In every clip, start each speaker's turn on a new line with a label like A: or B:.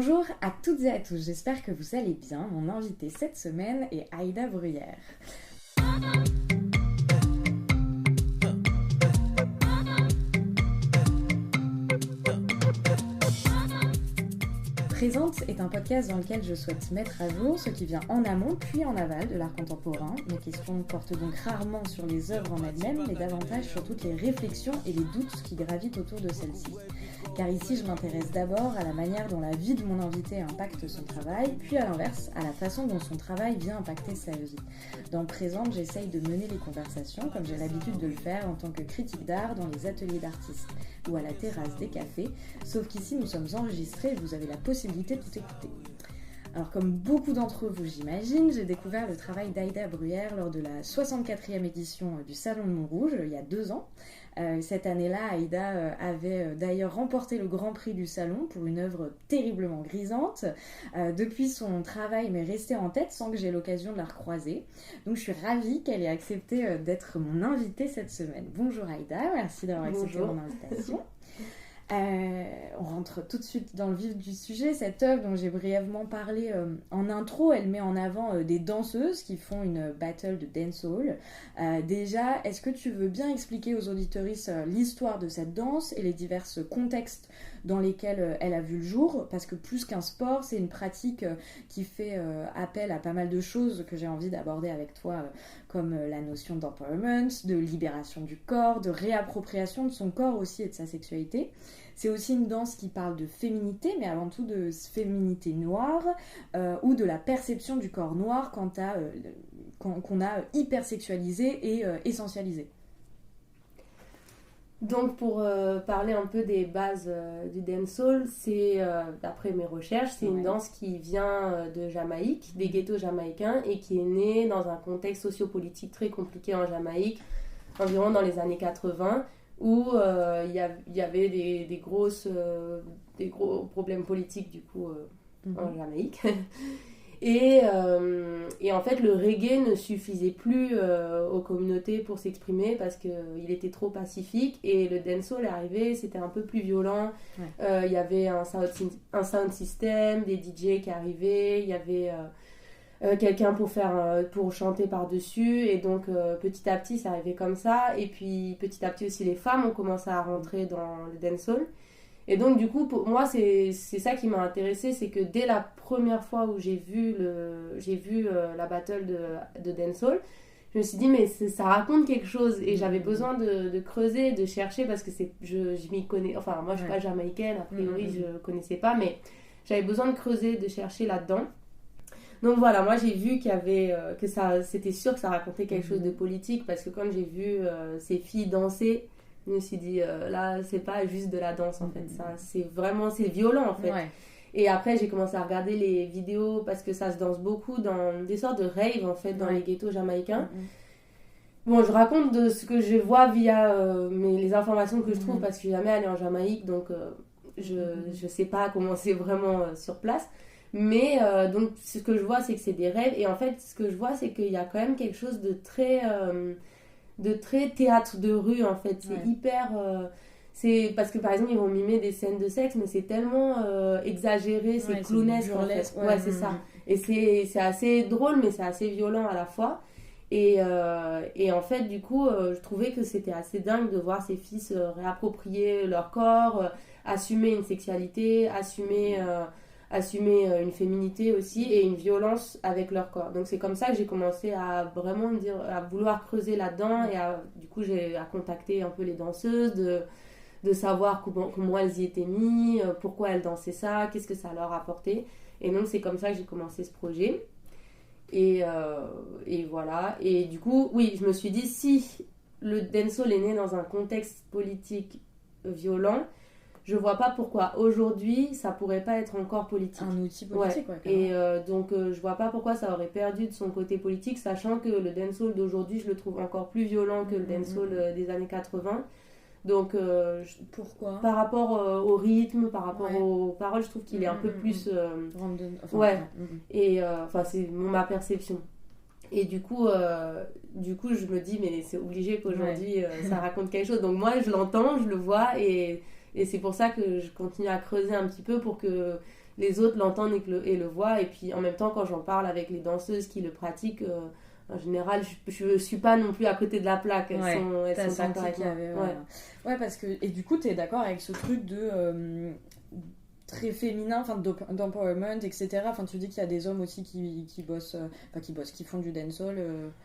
A: Bonjour à toutes et à tous, j'espère que vous allez bien. Mon invitée cette semaine est Aïda Bruyère. Présente est un podcast dans lequel je souhaite mettre à jour ce qui vient en amont puis en aval de l'art contemporain. Mes questions portent donc rarement sur les œuvres en elles-mêmes, mais davantage sur toutes les réflexions et les doutes qui gravitent autour de celles-ci. Car ici, je m'intéresse d'abord à la manière dont la vie de mon invité impacte son travail, puis à l'inverse, à la façon dont son travail vient impacter sa vie. Dans Présente, j'essaye de mener les conversations comme j'ai l'habitude de le faire en tant que critique d'art dans les ateliers d'artistes ou à la terrasse des cafés, sauf qu'ici nous sommes enregistrés et vous avez la possibilité de tout écouter. Alors comme beaucoup d'entre vous j'imagine, j'ai découvert le travail d'Aïda Bruyère lors de la 64e édition du Salon de Montrouge, il y a 2 ans. Cette année-là, Aïda avait d'ailleurs remporté le Grand Prix du Salon pour une œuvre terriblement grisante. Depuis, son travail m'est resté en tête sans que j'aie l'occasion de la recroiser. Donc je suis ravie qu'elle ait accepté d'être mon invitée cette semaine. Bonjour Aïda, merci d'avoir accepté mon invitation. On rentre tout de suite dans le vif du sujet. Cette œuvre dont j'ai brièvement parlé en intro, elle met en avant des danseuses qui font une battle de dancehall. Déjà, est-ce que tu veux bien expliquer aux auditeuristes l'histoire de cette danse et les divers contextes dans lesquels elle a vu le jour? Parce que plus qu'un sport, c'est une pratique qui fait appel à pas mal de choses que j'ai envie d'aborder avec toi, comme la notion d'empowerment, de libération du corps, de réappropriation de son corps aussi et de sa sexualité. C'est aussi une danse qui parle de féminité, mais avant tout de féminité noire, ou de la perception du corps noir qu'on a hypersexualisé et essentialisé.
B: Donc pour parler un peu des bases du dancehall, c'est, d'après mes recherches, c'est une danse qui vient de Jamaïque, des ghettos jamaïcains, et qui est née dans un contexte sociopolitique très compliqué en Jamaïque, environ dans les années 80, où il y avait des gros problèmes politiques du coup en Jamaïque. Et en fait, le reggae ne suffisait plus aux communautés pour s'exprimer parce qu'il était trop pacifique. Et le dancehall est arrivé, c'était un peu plus violent. Il y avait un sound system, des DJ qui arrivaient, il y avait quelqu'un pour chanter par-dessus. Et donc, petit à petit, ça arrivait comme ça. Et puis, petit à petit aussi, les femmes ont commencé à rentrer dans le dancehall. Et donc du coup pour moi c'est ça qui m'a intéressée, c'est que dès la première fois où j'ai vu la battle de dancehall, je me suis dit mais ça raconte quelque chose et j'avais besoin de creuser, de chercher parce que je m'y connais, enfin moi je suis pas jamaïcaine, a priori je connaissais pas, mais j'avais besoin de creuser, de chercher là-dedans. Donc voilà, moi j'ai vu qu'il y avait que ça, c'était sûr que ça racontait quelque chose de politique parce que quand j'ai vu ces filles danser, je me suis dit là c'est pas juste de la danse en fait, ça c'est violent en fait. Et après j'ai commencé à regarder les vidéos parce que ça se danse beaucoup dans des sortes de raves en fait dans les ghettos jamaïcains. Bon, je raconte de ce que je vois via les informations que je trouve parce que je suis jamais allée en Jamaïque, donc je sais pas comment c'est vraiment sur place. Mais donc ce que je vois c'est que c'est des rêves et en fait ce que je vois c'est qu'il y a quand même quelque chose de très théâtre de rue en fait, c'est hyper c'est parce que par exemple ils vont mimer des scènes de sexe mais c'est tellement exagéré, c'est clownesque en fait. C'est ça, et c'est assez drôle mais c'est assez violent à la fois et en fait du coup je trouvais que c'était assez dingue de voir ces filles se réapproprier leur corps, assumer une sexualité, assumer une féminité aussi et une violence avec leur corps. Donc c'est comme ça que j'ai commencé à vraiment à vouloir creuser là-dedans et du coup j'ai contacté un peu les danseuses de savoir comment elles y étaient mises, pourquoi elles dansaient ça, qu'est-ce que ça leur apportait. Et donc c'est comme ça que j'ai commencé ce projet. Et voilà. Et du coup, oui, je me suis dit si le dancehall est né dans un contexte politique violent, je vois pas pourquoi aujourd'hui ça pourrait pas être encore politique.
A: Un outil politique,
B: Et donc je vois pas pourquoi ça aurait perdu de son côté politique, sachant que le dancehall d'aujourd'hui je le trouve encore plus violent que le dancehall des années 80. Donc
A: pourquoi
B: par rapport au rythme, par rapport aux paroles, je trouve qu'il est un peu plus et enfin c'est ma perception. Et du coup je me dis mais c'est obligé qu'aujourd'hui ça raconte quelque chose. Donc moi je l'entends, je le vois et c'est pour ça que je continue à creuser un petit peu pour que les autres l'entendent et le voient. Et puis en même temps, quand j'en parle avec les danseuses qui le pratiquent, en général, je suis pas non plus à côté de la plaque. Elles sont d'accord avec moi.
A: Ouais, parce que... Et du coup, t'es d'accord avec ce truc de... très féminin, enfin d'empowerment, etc. Enfin, tu dis qu'il y a des hommes aussi qui bossent, qui font du dancehall.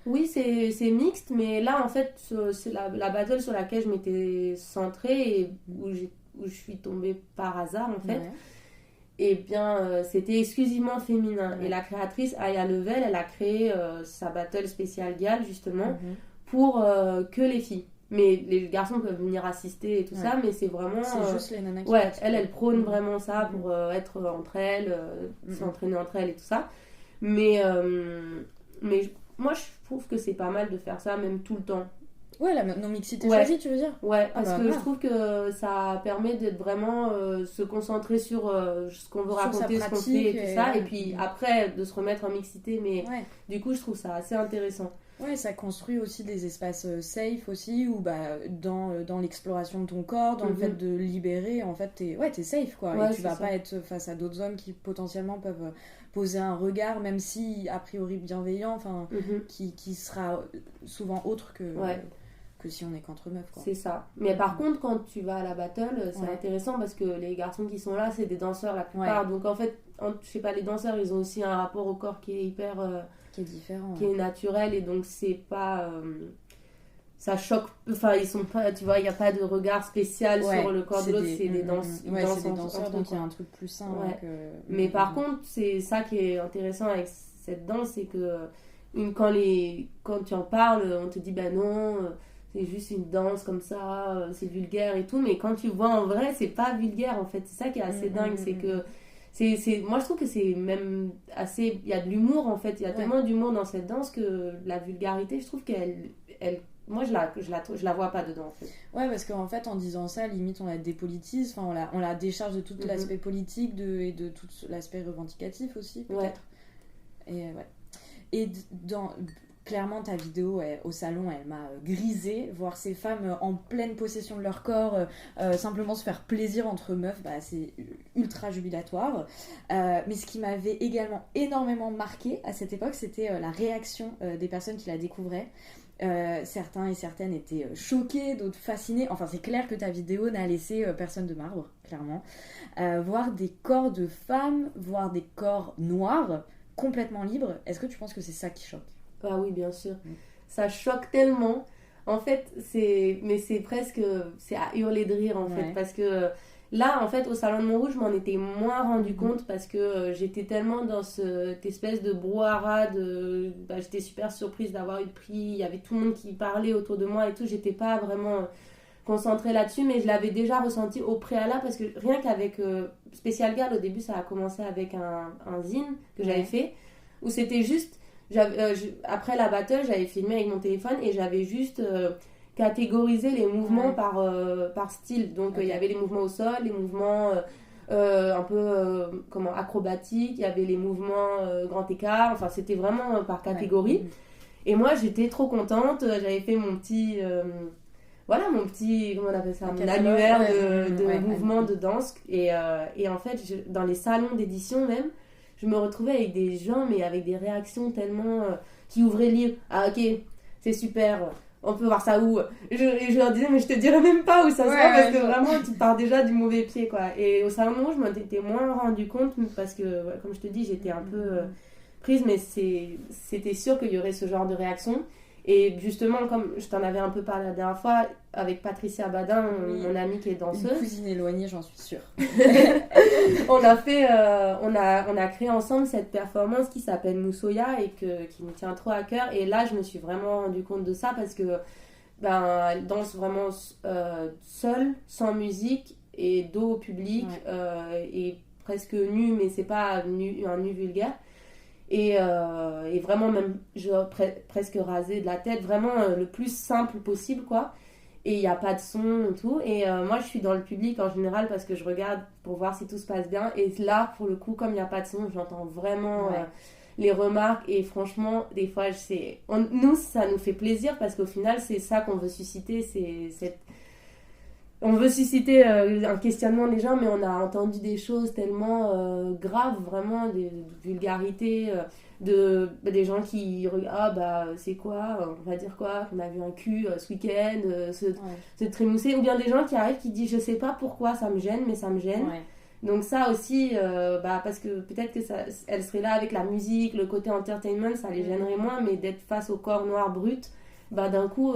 B: Oui, c'est mixte, mais là, en fait, c'est la battle sur laquelle je m'étais centrée et où je suis tombée par hasard, en fait. Ouais. Et bien, c'était exclusivement féminin. Ouais. Et la créatrice, Aya Level, elle a créé sa battle spéciale Gal, justement, pour que les filles. Mais les garçons peuvent venir assister et tout ça, mais c'est vraiment...
A: C'est juste les nanas qui...
B: Ouais, elle prône vraiment ça pour être entre elles, s'entraîner entre elles et tout ça. Mais moi, je trouve que c'est pas mal de faire ça, même tout le temps.
A: Ouais, la non-mixité choisie, tu veux dire?
B: Ouais, parce que je trouve que ça permet d'être vraiment se concentrer sur ce qu'on veut raconter, ce qu'on fait et tout ça. Et puis après, de se remettre en mixité. Mais du coup, je trouve ça assez intéressant.
A: Ouais, ça construit aussi des espaces safe aussi, où dans l'exploration de ton corps, dans le fait de libérer, en fait, t'es safe, quoi. Ouais, et tu vas pas être face à d'autres hommes qui potentiellement peuvent poser un regard, même si a priori bienveillant, enfin, qui sera souvent autre que si on est qu'entre meufs, quoi.
B: C'est ça. Mais par contre, quand tu vas à la battle, c'est intéressant parce que les garçons qui sont là, c'est des danseurs la plupart. Ouais. Donc en fait, je sais pas, les danseurs, ils ont aussi un rapport au corps qui est hyper...
A: qui est différent.
B: Qui est naturel, et donc c'est pas... ça choque... Enfin, ils sont pas... Tu vois, il n'y a pas de regard spécial sur le corps de l'autre, c'est des
A: danseurs, donc il y a un truc plus sain.
B: Ouais. Mais par contre, c'est ça qui est intéressant avec cette danse, c'est que quand tu en parles, on te dit, bah non... c'est juste une danse comme ça, c'est vulgaire et tout, mais quand tu vois en vrai, c'est pas vulgaire en fait. C'est ça qui est assez dingue, c'est que moi je trouve que c'est même assez... Il y a de l'humour en fait, il y a tellement d'humour dans cette danse que la vulgarité, je trouve moi je la vois pas dedans en fait.
A: Ouais, parce qu'en fait en disant ça, limite on la dépolitise, enfin on la décharge de tout l'aspect politique et de tout l'aspect revendicatif aussi peut-être. Et clairement, ta vidéo au salon, elle m'a grisée. Voir ces femmes en pleine possession de leur corps, simplement se faire plaisir entre meufs, c'est ultra jubilatoire. Mais ce qui m'avait également énormément marqué à cette époque, c'était la réaction des personnes qui la découvraient. Certains et certaines étaient choqués, d'autres fascinés. Enfin, c'est clair que ta vidéo n'a laissé personne de marbre, clairement. Voir des corps de femmes, voir des corps noirs, complètement libres, est-ce que tu penses que c'est ça qui choque ?
B: Ah oui, bien sûr. Ça choque tellement. En fait, c'est presque... C'est à hurler de rire, en fait. Parce que là, en fait, au Salon de Montrouge, je m'en étais moins rendu compte parce que j'étais tellement dans cette espèce de brouhaha j'étais super surprise d'avoir eu le prix. Il y avait tout le monde qui parlait autour de moi et tout. J'étais pas vraiment concentrée là-dessus, mais je l'avais déjà ressenti au préalable parce que rien qu'avec Spécial Gal, au début, ça a commencé avec un zine que j'avais fait où c'était juste... après la battle, j'avais filmé avec mon téléphone et j'avais juste catégorisé les mouvements par style. Donc il y avait les mouvements au sol, les mouvements un peu acrobatiques, il y avait les mouvements grand écart, enfin c'était vraiment par catégorie. Et moi j'étais trop contente, j'avais fait mon petit comment on appelle ça, mon annuaire de mouvements de danse et en fait dans les salons d'édition même, je me retrouvais avec des gens, mais avec des réactions tellement... qui ouvraient le livre. Ah ok, c'est super, on peut voir ça où? Je leur disais, mais je te dirais même pas où ça se voit, parce que vraiment, tu pars déjà du mauvais pied, quoi. Et au Salon de Montrouge, je m'en étais moins rendu compte, parce que, comme je te dis, j'étais un peu prise, mais c'était sûr qu'il y aurait ce genre de réaction. Et justement, comme je t'en avais un peu parlé la dernière fois, avec Patricia Badin, mon amie qui est danseuse.
A: Une cousine éloignée, j'en suis sûre.
B: on a créé ensemble cette performance qui s'appelle Moussoya et qui me tient trop à cœur. Et là, je me suis vraiment rendu compte de ça parce que elle danse vraiment seule, sans musique et dos au public et presque nue, mais c'est pas un nu vulgaire. Et vraiment même presque rasé de la tête, vraiment le plus simple possible quoi, et il n'y a pas de son et tout, et moi je suis dans le public en général parce que je regarde pour voir si tout se passe bien, et là pour le coup comme il n'y a pas de son, j'entends vraiment les remarques, et franchement des fois nous ça nous fait plaisir parce qu'au final c'est ça qu'on veut susciter, c'est on veut susciter un questionnement des gens, mais on a entendu des choses tellement graves, vraiment, des vulgarités, des gens qui regardent, c'est quoi, on va dire quoi, qu'on a vu un cul ce week-end, se trémousser, ou bien des gens qui arrivent qui disent je sais pas pourquoi ça me gêne, mais ça me gêne.
A: Ouais.
B: Donc ça aussi, parce que peut-être que elle serait là avec la musique, le côté entertainment, ça les gênerait moins, mais d'être face au corps noir brut, d'un coup,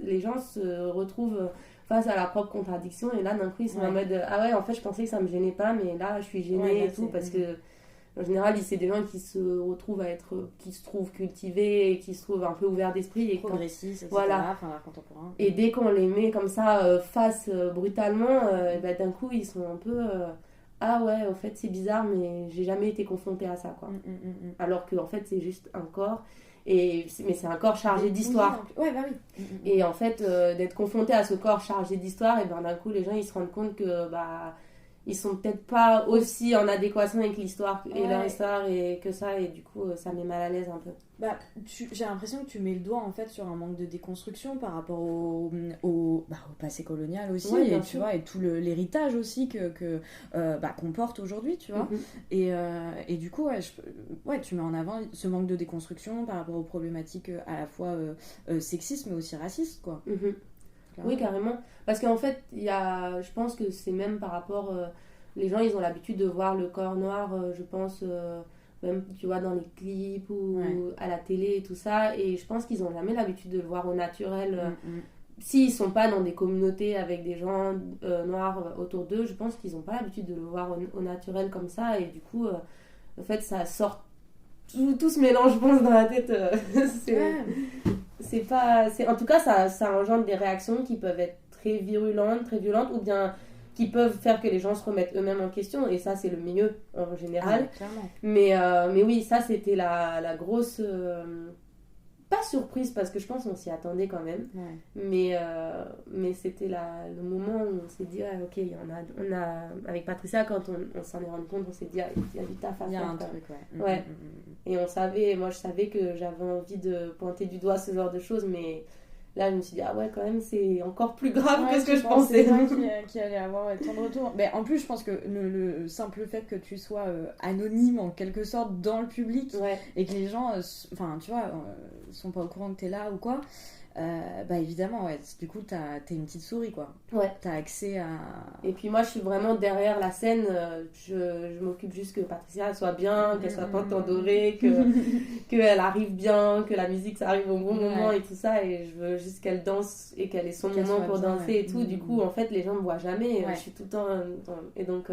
B: les gens se retrouvent face à la propre contradiction, et là d'un coup ils sont en mode ah ouais, en fait je pensais que ça me gênait pas, mais là je suis gênée et tout, parce que en général c'est des gens qui se retrouvent qui se trouvent cultivés et qui se trouvent un peu ouverts d'esprit et
A: progressistes, etc.
B: Voilà.
A: Enfin, l'art contemporain.
B: Et dès qu'on les met comme ça face brutalement, d'un coup ils sont un peu ah ouais, en fait c'est bizarre, mais j'ai jamais été confrontée à ça, quoi. Alors que en fait c'est juste un corps. Mais c'est un corps chargé d'histoire.
A: Ouais, bah oui.
B: Et en fait, d'être confronté à ce corps chargé d'histoire, et d'un coup, les gens ils se rendent compte que ils sont peut-être pas aussi en adéquation avec l'histoire et leur histoire et que ça, et du coup, ça met mal à l'aise un peu.
A: J'ai l'impression que tu mets le doigt en fait sur un manque de déconstruction par rapport au passé colonial aussi, et tu vois, et tout l'héritage aussi qu'on porte aujourd'hui, tu vois. Et du coup, tu mets en avant ce manque de déconstruction par rapport aux problématiques à la fois sexistes mais aussi racistes, quoi.
B: Oui, carrément. Parce qu'en fait, je pense que c'est même par rapport... les gens, ils ont l'habitude de voir le corps noir, je pense, même, tu vois, dans les clips ou à la télé et tout ça. Et je pense qu'ils n'ont jamais l'habitude de le voir au naturel. S'ils sont pas dans des communautés avec des gens noirs autour d'eux, je pense qu'ils n'ont pas l'habitude de le voir au naturel comme ça. Et du coup, en fait, ça sort... Tout se mélange, je pense, dans la tête. En tout cas, ça engendre des réactions qui peuvent être très virulentes, très violentes, ou bien qui peuvent faire que les gens se remettent eux-mêmes en question, et ça c'est le mieux en général. Mais oui, ça c'était la grosse pas surprise, parce que je pense qu'on s'y attendait quand même, mais c'était le moment où on s'est dit ok, on a avec Patricia, quand on s'en est rendu compte, on s'est dit il y a du taf à faire, il y a un truc, et moi je savais que j'avais envie de pointer du doigt ce genre de choses, mais là je me suis dit quand même c'est encore plus grave que ce que je pensais
A: qu'il allait avoir tant de retours. Mais en plus je pense que le simple fait que tu sois anonyme en quelque sorte dans le public, et que les gens tu vois sont pas au courant que t'es là ou quoi, évidemment du coup t'es une petite souris, quoi. T'as accès à...
B: Et puis moi je suis vraiment derrière la scène, je m'occupe juste que Patricia soit bien, qu'elle soit pas endorée, qu'elle arrive bien, que la musique ça arrive au bon moment et tout ça, et je veux juste qu'elle danse et qu'elle ait son moment pour danser et tout. Du coup en fait les gens me voient jamais, je suis tout le temps et donc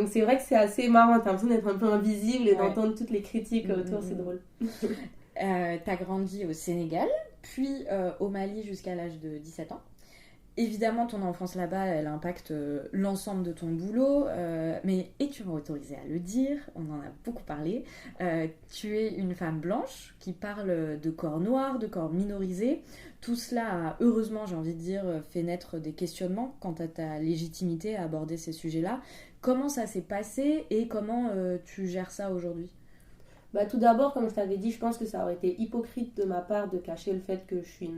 B: c'est vrai que c'est assez marrant, t'as l'impression d'être un peu invisible et d'entendre toutes les critiques autour, c'est drôle.
A: T'as grandi au Sénégal, puis au Mali jusqu'à l'âge de 17 ans. Évidemment, ton enfance là-bas, elle impacte l'ensemble de ton boulot, et tu m'as autorisé à le dire, on en a beaucoup parlé, tu es une femme blanche qui parle de corps noirs, de corps minorisés. Tout cela a, heureusement, j'ai envie de dire, fait naître des questionnements quant à ta légitimité à aborder ces sujets-là. Comment ça s'est passé et comment tu gères ça aujourd'hui ?
B: Tout d'abord, comme je t'avais dit, je pense que ça aurait été hypocrite de ma part de cacher le fait que je suis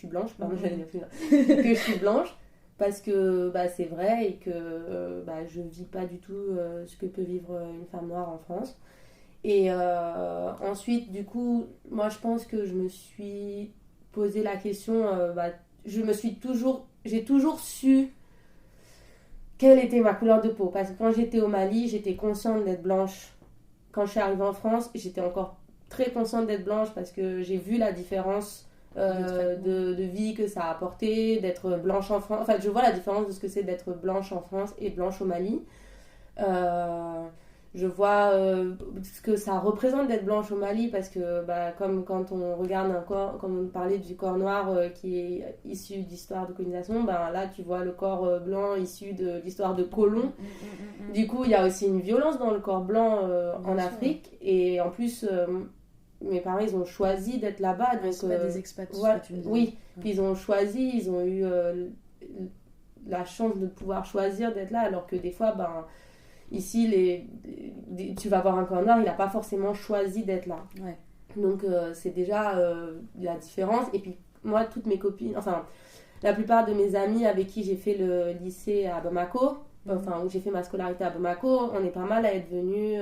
B: blanche, que je suis blanche, parce que c'est vrai et que je vis pas du tout ce que peut vivre une femme noire en France. Et ensuite, du coup, moi je pense que je me suis posé la question, j'ai toujours su quelle était ma couleur de peau, parce que quand j'étais au Mali, j'étais consciente d'être blanche. Quand je suis arrivée en France, j'étais encore très consciente d'être blanche, parce que j'ai vu la différence de vie que ça a apporté, d'être blanche en France. Enfin, je vois la différence de ce que c'est d'être blanche en France et blanche au Mali. Je vois ce que ça représente d'être blanche au Mali, parce que comme quand on regarde un corps, comme on parlait du corps noir qui est issu d'histoire de colonisation, là tu vois le corps blanc issu de l'histoire de colons. Du coup il y a aussi une violence dans le corps blanc en Afrique, et en plus mes parents ils ont choisi d'être là-bas, donc
A: c'est pas des expats,
B: puis ils ont choisi, ils ont eu la chance de pouvoir choisir d'être là, alors que des fois ici, tu vas voir un corps noir, il n'a pas forcément choisi d'être là. Donc, c'est déjà la différence. Et puis, moi, toutes mes copines... Enfin, la plupart de mes amis avec qui j'ai fait le lycée à Bamako, enfin où j'ai fait ma scolarité à Bamako, on est pas mal à être venus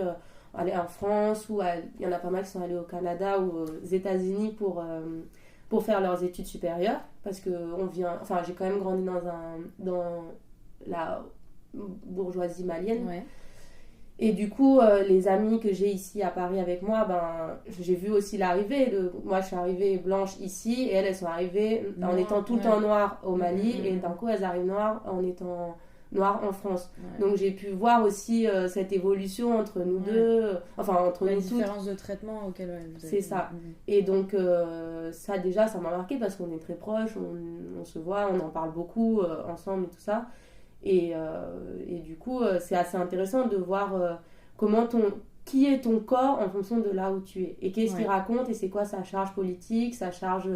B: aller en France, ou il y en a pas mal qui sont allés au Canada ou aux États-Unis pour faire leurs études supérieures, parce que j'ai quand même grandi dans la bourgeoisie malienne.
A: Ouais.
B: Et du coup, les amis que j'ai ici à Paris avec moi, j'ai vu aussi l'arrivée. Moi, je suis arrivée blanche ici, et elles sont arrivées en étant tout le temps noires au Mali, et d'un coup, elles arrivent noires en étant noires en France. Ouais. Donc, j'ai pu voir aussi cette évolution entre nous deux, entre nous toutes.
A: La différence de traitement auquel vous avez...
B: C'est ça. Et donc, ça, déjà, ça m'a marqué parce qu'on est très proches, on se voit, on en parle beaucoup ensemble et tout ça. Et du coup, c'est assez intéressant de voir qui est ton corps en fonction de là où tu es. Et qu'est-ce qu'il raconte, et c'est quoi sa charge politique, sa charge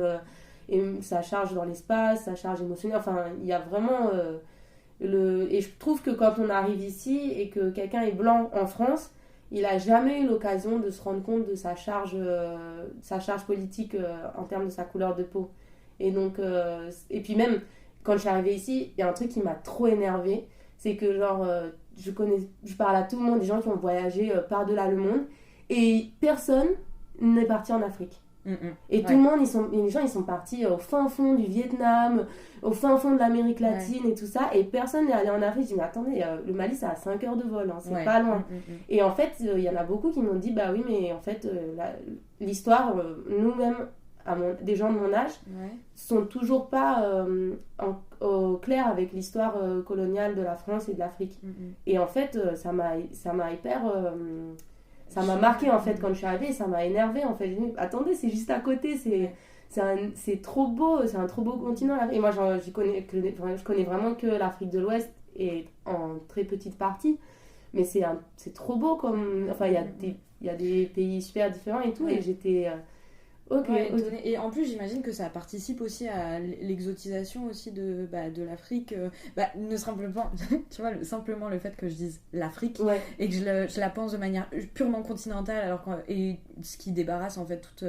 B: dans l'espace, sa charge émotionnelle. Enfin, il y a vraiment... Et je trouve que quand on arrive ici et que quelqu'un est blanc en France, il n'a jamais eu l'occasion de se rendre compte de sa charge politique en termes de sa couleur de peau. Et donc... et puis même... Quand je suis arrivée ici, il y a un truc qui m'a trop énervée. C'est que je parle à tout le monde, des gens qui ont voyagé par-delà le monde, et personne n'est parti en Afrique. Et tout le monde, les gens, ils sont partis au fin fond du Vietnam, au fin fond de l'Amérique latine et tout ça, et personne n'est allé en Afrique. Je dis, mais attendez, le Mali, c'est à 5 heures de vol, hein, c'est pas loin. Et en fait, il y en a beaucoup qui m'ont dit, bah oui, mais en fait, l'histoire, nous-mêmes, des gens de mon âge, sont toujours pas au clair avec l'histoire coloniale de la France et de l'Afrique. Et en fait, ça m'a marqué en fait quand je suis arrivée, et ça m'a énervée en fait. J'ai dit, attendez, c'est juste à côté, c'est trop beau, c'est un trop beau continent. Et moi, je connais vraiment que l'Afrique de l'Ouest, et en très petite partie, mais c'est trop beau comme... Enfin, il y a des pays super différents et tout, et j'étais...
A: Okay. Et en plus, j'imagine que ça participe aussi à l'exotisation aussi de l'Afrique. Ne simplement, tu vois, simplement le fait que je dise l'Afrique et que je la pense de manière purement continentale, et ce qui débarrasse en fait toute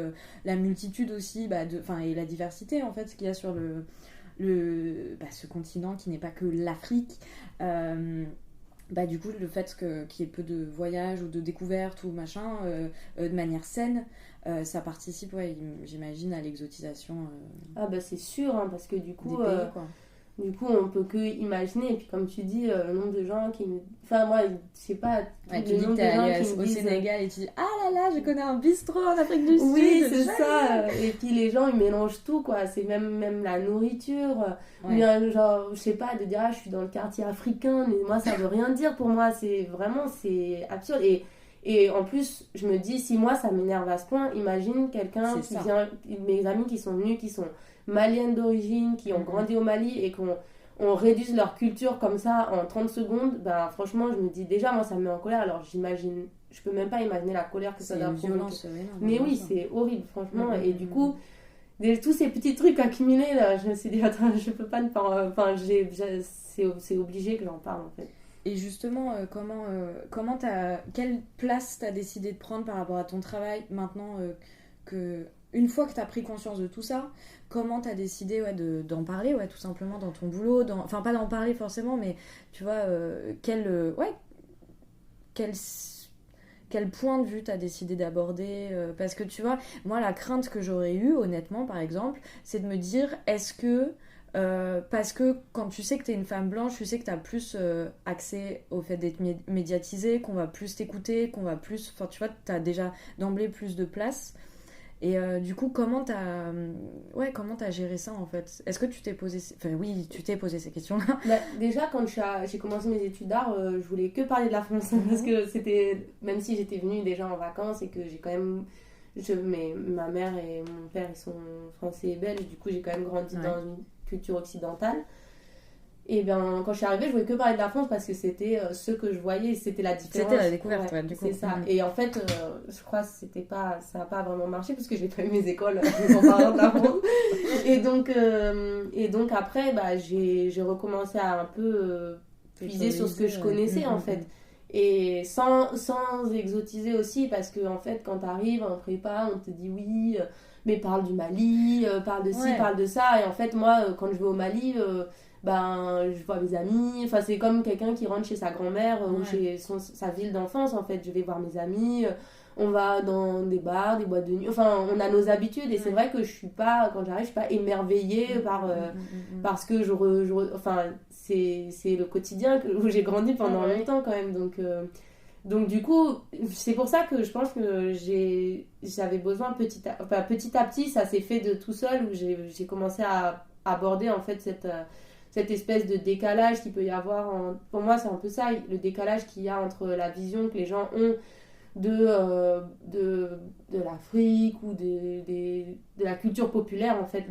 A: la multitude aussi, et la diversité en fait qu'il y a sur ce continent qui n'est pas que l'Afrique. Du coup, le fait qu'il y ait peu de voyages ou de découvertes ou machin, de manière saine, ça participe, j'imagine, à l'exotisation.
B: Ah c'est sûr, hein, parce que du coup,
A: des pays, quoi.
B: Du coup, on peut que imaginer. Et puis, comme tu dis, le nombre de gens qui... Enfin, moi, je sais pas...
A: Tu dis que t'es allé au Sénégal et tu dis « Ah là là, je connais un bistrot en Afrique du Sud !»
B: Oui, c'est ça. Et puis, les gens, ils mélangent tout, quoi. C'est même la nourriture. Bien, genre, je sais pas, de dire « Ah, je suis dans le quartier africain », mais moi, ça veut rien dire pour moi. C'est absurde. Et en plus, je me dis, si moi, ça m'énerve à ce point, imagine quelqu'un qui vient... Mes amis qui sont venus, qui sont maliennes d'origine, qui ont grandi au Mali et qu'on réduise leur culture comme ça en 30 secondes, franchement, je me dis, déjà, moi, ça me met en colère. Alors, je peux même pas imaginer la colère que ça doit provoquer. Mais oui, c'est horrible, franchement. Et du coup, tous ces petits trucs accumulés, là, je me suis dit, attends, je peux pas ne pas... Enfin, c'est obligé que j'en parle, en fait.
A: Et justement, quelle place t'as décidé de prendre par rapport à ton travail maintenant une fois que t'as pris conscience de tout ça, comment t'as décidé d'en parler, tout simplement dans ton boulot, enfin pas d'en parler forcément, mais tu vois, quel point de vue t'as décidé d'aborder, parce que tu vois, moi la crainte que j'aurais eue, honnêtement par exemple, c'est de me dire, est-ce que parce que quand tu sais que t'es une femme blanche, tu sais que t'as plus accès au fait d'être médiatisée, qu'on va plus t'écouter, qu'on va plus... Enfin, tu vois, t'as déjà d'emblée plus de place. Et du coup, comment t'as géré ça, en fait ? Est-ce que tu t'es posé... Enfin, oui, tu t'es posé ces questions-là.
B: Déjà, quand j'ai commencé mes études d'art, je voulais que parler de la France. Parce que c'était... Même si j'étais venue déjà en vacances et que j'ai quand même... ma mère et mon père, ils sont français et belges. Du coup, j'ai quand même grandi dans une culture occidentale. Et quand je suis arrivée, je voulais que parler de la France parce que c'était ce que je voyais, c'était la différence.
A: C'était la découverte, du coup.
B: C'est ça. Et en fait, je crois que ça n'a pas vraiment marché parce que j'ai pas eu mes écoles en parlant de la France. Et donc après, j'ai recommencé à un peu puiser sur ce que je connaissais en fait. Et sans exotiser aussi, parce que en fait, quand t'arrives en prépa, on te dit oui, mais parle du Mali, parle de ci, parle de ça. Et en fait, moi, quand je vais au Mali, je vois mes amis. Enfin, c'est comme quelqu'un qui rentre chez sa grand-mère ou chez sa ville d'enfance, en fait. Je vais voir mes amis. On va dans des bars, des boîtes de nuit. Enfin, on a nos habitudes. Et c'est vrai que quand j'arrive, je suis pas émerveillée parce que enfin, c'est le quotidien où j'ai grandi pendant longtemps quand même. Donc du coup, c'est pour ça que je pense que j'avais besoin petit à petit, ça s'est fait de tout seul, où j'ai commencé à aborder en fait cette espèce de décalage qu'il peut y avoir. Pour moi, c'est un peu ça, le décalage qu'il y a entre la vision que les gens ont de l'Afrique ou de la culture populaire en fait.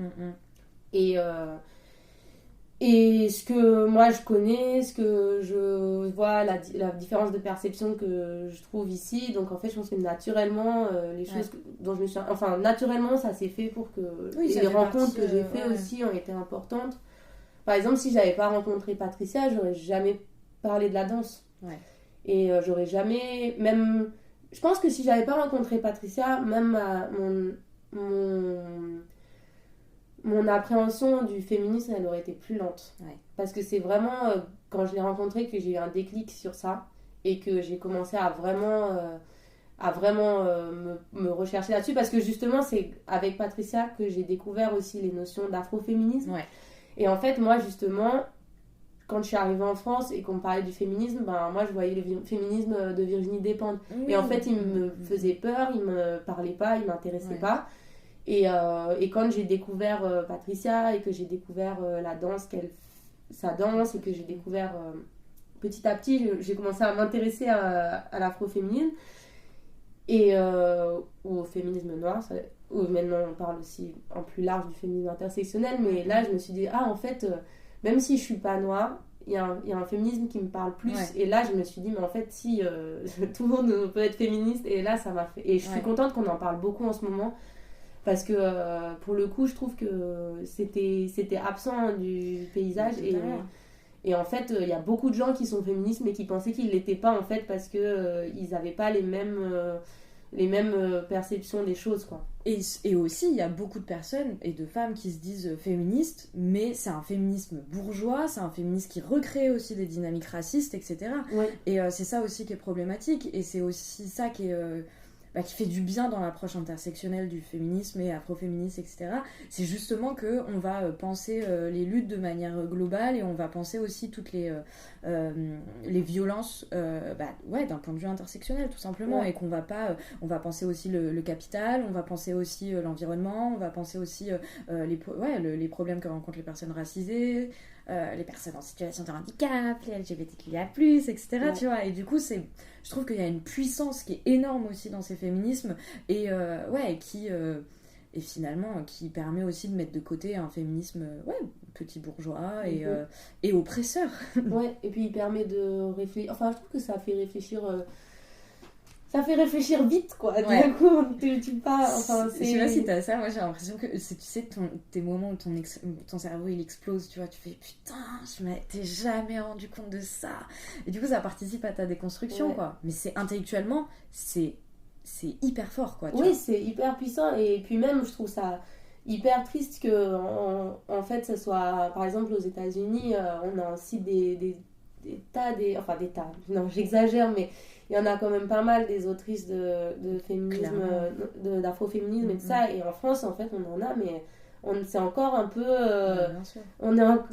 B: Et ce que moi je connais, ce que je vois, la différence de perception que je trouve ici. Donc en fait, je pense que naturellement, les choses dont je me suis... Enfin, naturellement, ça s'est fait pour que les rencontres que j'ai fait aussi ont été importantes. Par exemple, si j'avais pas rencontré Patricia, j'aurais jamais parlé de la danse. Et j'aurais jamais... Même... Je pense que si j'avais pas rencontré Patricia, même mon appréhension du féminisme, elle aurait été plus lente. Parce que c'est vraiment quand je l'ai rencontré que j'ai eu un déclic sur ça et que j'ai commencé à vraiment me rechercher là-dessus. Parce que justement, c'est avec Patricia que j'ai découvert aussi les notions d'afroféminisme. Et en fait, moi, justement, quand je suis arrivée en France et qu'on me parlait du féminisme, moi, je voyais le féminisme de Virginie Despentes. Et en fait, il me faisait peur, il me parlait pas, il m'intéressait pas. Et quand j'ai découvert Patricia et que j'ai découvert la danse, sa danse, et que j'ai découvert petit à petit, j'ai commencé à m'intéresser à l'afroféminisme et au féminisme noir. Maintenant, on parle aussi en plus large du féminisme intersectionnel, mais là, je me suis dit, en fait, même si je suis pas noire, il y a un féminisme qui me parle plus. Et là, je me suis dit, mais en fait, si tout le monde peut être féministe, et là, ça m'a fait... Et je suis contente qu'on en parle beaucoup en ce moment. Parce que pour le coup, je trouve que c'était absent du paysage. Et en fait, il y a beaucoup de gens qui sont féministes mais qui pensaient qu'ils ne l'étaient pas en fait parce qu'ils n'avaient pas les mêmes perceptions des choses, quoi.
A: Et aussi, il y a beaucoup de personnes et de femmes qui se disent féministes, mais c'est un féminisme bourgeois, c'est un féminisme qui recrée aussi des dynamiques racistes, etc. Et c'est ça aussi qui est problématique. Et c'est aussi ça qui fait du bien dans l'approche intersectionnelle du féminisme et afroféminisme, etc. C'est justement qu'on va penser les luttes de manière globale et on va penser aussi toutes les violences d'un point de vue intersectionnel, tout simplement. Et qu'on va pas... on va penser aussi le capital, on va penser aussi l'environnement, on va penser aussi les problèmes que rencontrent les personnes racisées, les personnes en situation de handicap, les LGBTQIA+, etc. Tu vois, et du coup, je trouve qu'il y a une puissance qui est énorme aussi dans ces féminismes et finalement qui permet aussi de mettre de côté un féminisme petit bourgeois et oppresseur.
B: Et puis il permet de réfléchir. Enfin, je trouve que ça fait réfléchir. Ça fait réfléchir vite, quoi. D'un coup, tu pars. Enfin,
A: je sais pas si t'as ça. Moi, j'ai l'impression que tu sais, tes moments où ton cerveau il explose, tu vois, tu fais putain, je m'étais jamais rendu compte de ça. Et du coup, ça participe à ta déconstruction, quoi. Mais intellectuellement, c'est hyper fort, quoi.
B: C'est hyper puissant. Et puis même, je trouve ça hyper triste que, en fait, ça soit. Par exemple, aux États-Unis, on a aussi des tas. Non, j'exagère, mais. Il y en a quand même pas mal des autrices de féminisme, d'afroféminisme et tout ça. Et en France, en fait, on en a, mais c'est encore un peu...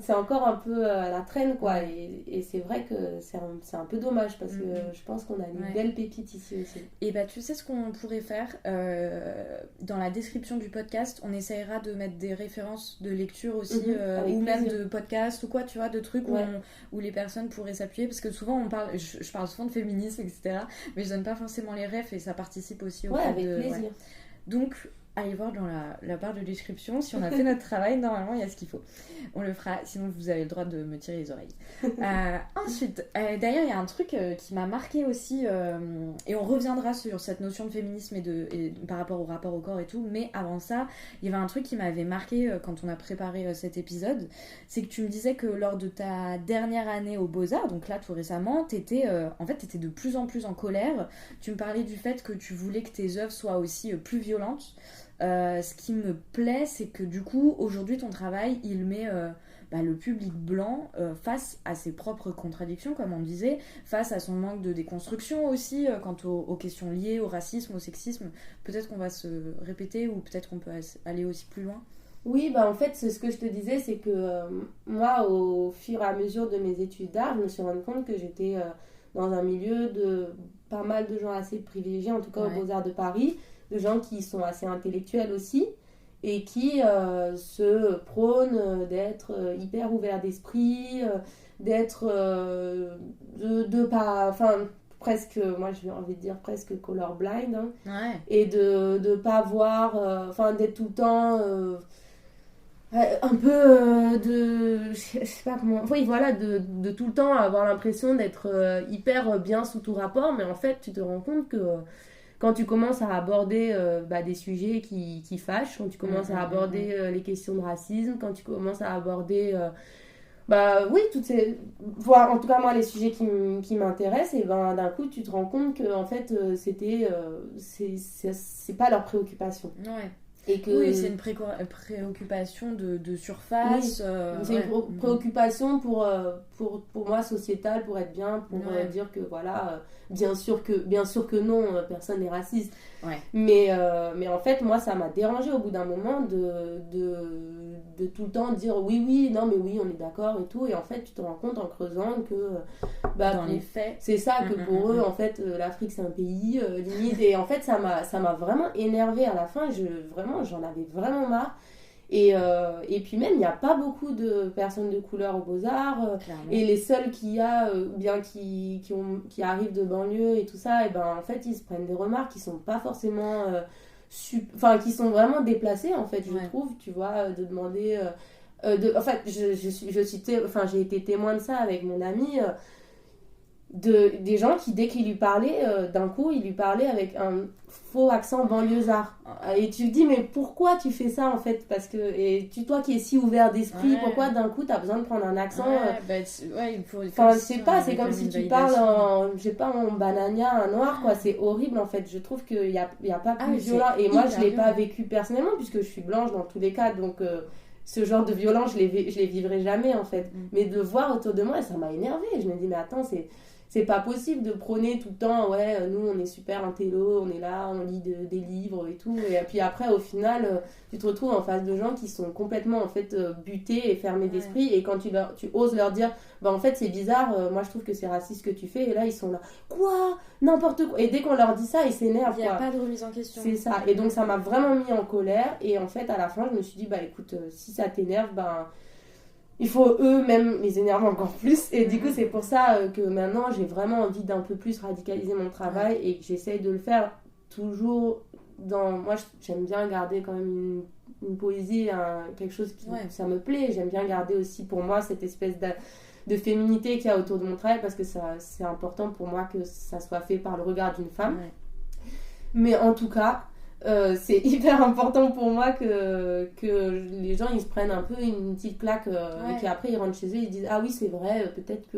B: c'est encore un peu à la traîne, quoi. Et c'est vrai que c'est un peu dommage, parce que je pense qu'on a une belle pépite ici aussi.
A: Et tu sais ce qu'on pourrait faire dans la description du podcast, on essayera de mettre des références de lecture aussi, ou même de podcasts ou quoi, tu vois, de trucs où les personnes pourraient s'appuyer, parce que souvent je parle souvent de féminisme, etc., mais je donne pas forcément les refs et ça participe aussi au fait
B: avec plaisir.
A: Donc allez voir dans la barre de description, si on a fait notre travail, normalement il y a ce qu'il faut. On le fera, sinon vous avez le droit de me tirer les oreilles. Ensuite, d'ailleurs il y a un truc qui m'a marqué aussi, et on reviendra sur cette notion de féminisme et par rapport au rapport au corps et tout, mais avant ça, il y avait un truc qui m'avait marqué quand on a préparé cet épisode, c'est que tu me disais que lors de ta dernière année aux Beaux-Arts, donc là tout récemment, t'étais de plus en plus en colère. Tu me parlais du fait que tu voulais que tes œuvres soient aussi plus violentes. Ce qui me plaît, c'est que du coup, aujourd'hui, ton travail, il met le public blanc face à ses propres contradictions, comme on disait, face à son manque de déconstruction aussi, quant aux questions liées au racisme, au sexisme. Peut-être qu'on va se répéter ou peut-être qu'on peut aller aussi plus loin.
B: Oui, bah en fait, c'est ce que je te disais, c'est que moi, au fur et à mesure de mes études d'art, je me suis rendu compte que j'étais dans un milieu de pas mal de gens assez privilégiés, en tout cas aux Beaux-Arts de Paris, de gens qui sont assez intellectuels aussi, et qui se prônent d'être hyper ouverts d'esprit, d'être de pas... Enfin, presque, moi j'ai envie de dire presque colorblind, hein, et de pas voir, enfin d'être tout le temps... un peu je sais pas comment, oui voilà, de tout le temps avoir l'impression d'être hyper bien sous tout rapport, mais en fait tu te rends compte que quand tu commences à aborder des sujets qui fâchent, quand tu commences à aborder les questions de racisme, quand tu commences à aborder oui, toutes ces, voire en tout cas moi les sujets qui m'intéressent, et ben d'un coup tu te rends compte que en fait c'est pas leur préoccupation.
A: Ouais.
B: Et que...
A: Oui, c'est une préoccupation de surface.
B: Oui, c'est une préoccupation pour moi sociétale, pour être bien, pour dire que voilà, bien sûr que non, personne n'est raciste.
A: Ouais.
B: Mais en fait, moi, ça m'a dérangé au bout d'un moment de tout le temps dire oui, non, mais oui, on est d'accord et tout. Et en fait, tu te rends compte en creusant que...
A: dans les faits.
B: C'est ça, que pour eux, en fait, l'Afrique, c'est un pays limite. Et en fait, ça m'a vraiment énervée à la fin. J'en avais vraiment marre. Et puis même, il n'y a pas beaucoup de personnes de couleur aux Beaux-Arts. Et les seuls qu'il y a, bien qui arrivent de banlieue et tout ça, et ben en fait, ils se prennent des remarques qui sont pas forcément... qui sont vraiment déplacées, en fait, je trouve, tu vois, de demander... en fait, j'ai été témoin de ça avec mon ami... des gens qui, dès qu'il lui parlait, d'un coup, il lui parlait avec un faux accent banlieusard. Et tu te dis, mais pourquoi tu fais ça en fait? Parce que, toi qui es si ouvert d'esprit, pourquoi d'un coup tu as besoin de prendre un accent
A: il faut.
B: Enfin, je sais pas, c'est comme si tu parles en banania, un noir, quoi. C'est horrible en fait. Je trouve qu'il n'y a pas plus violent. Et moi, je l'ai pas vécu personnellement, puisque je suis blanche dans tous les cas, donc. Ce genre de violence, je les vivrai jamais en fait. Mais de le voir autour de moi, ça m'a énervée. Je me dis, mais attends, c'est pas possible de prôner tout le temps, nous on est super intello, on est là, on lit des livres et tout. Et puis après, au final, tu te retrouves en face de gens qui sont complètement en fait butés et fermés d'esprit. Et quand tu oses leur dire, en fait c'est bizarre, moi je trouve que c'est raciste ce que tu fais. Et là ils sont là, quoi? N'importe quoi. Et dès qu'on leur dit ça, ils s'énervent.
A: Il n'y a pas de remise en question.
B: C'est ça. Et donc ça m'a vraiment mis en colère. Et en fait, à la fin, je me suis dit, écoute, si ça t'énerve, il faut eux-mêmes les énerver encore plus. Et du coup, c'est pour ça que maintenant, j'ai vraiment envie d'un peu plus radicaliser mon travail et que j'essaye de le faire toujours dans... Moi, j'aime bien garder quand même une poésie, quelque chose qui... Ça me plaît. J'aime bien garder aussi pour moi cette espèce de féminité qu'il y a autour de mon travail, parce que c'est important pour moi que ça soit fait par le regard d'une femme. Mais en tout cas... c'est hyper important pour moi que les gens ils se prennent un peu une petite claque et qu'après ils rentrent chez eux et ils disent ah oui c'est vrai, peut-être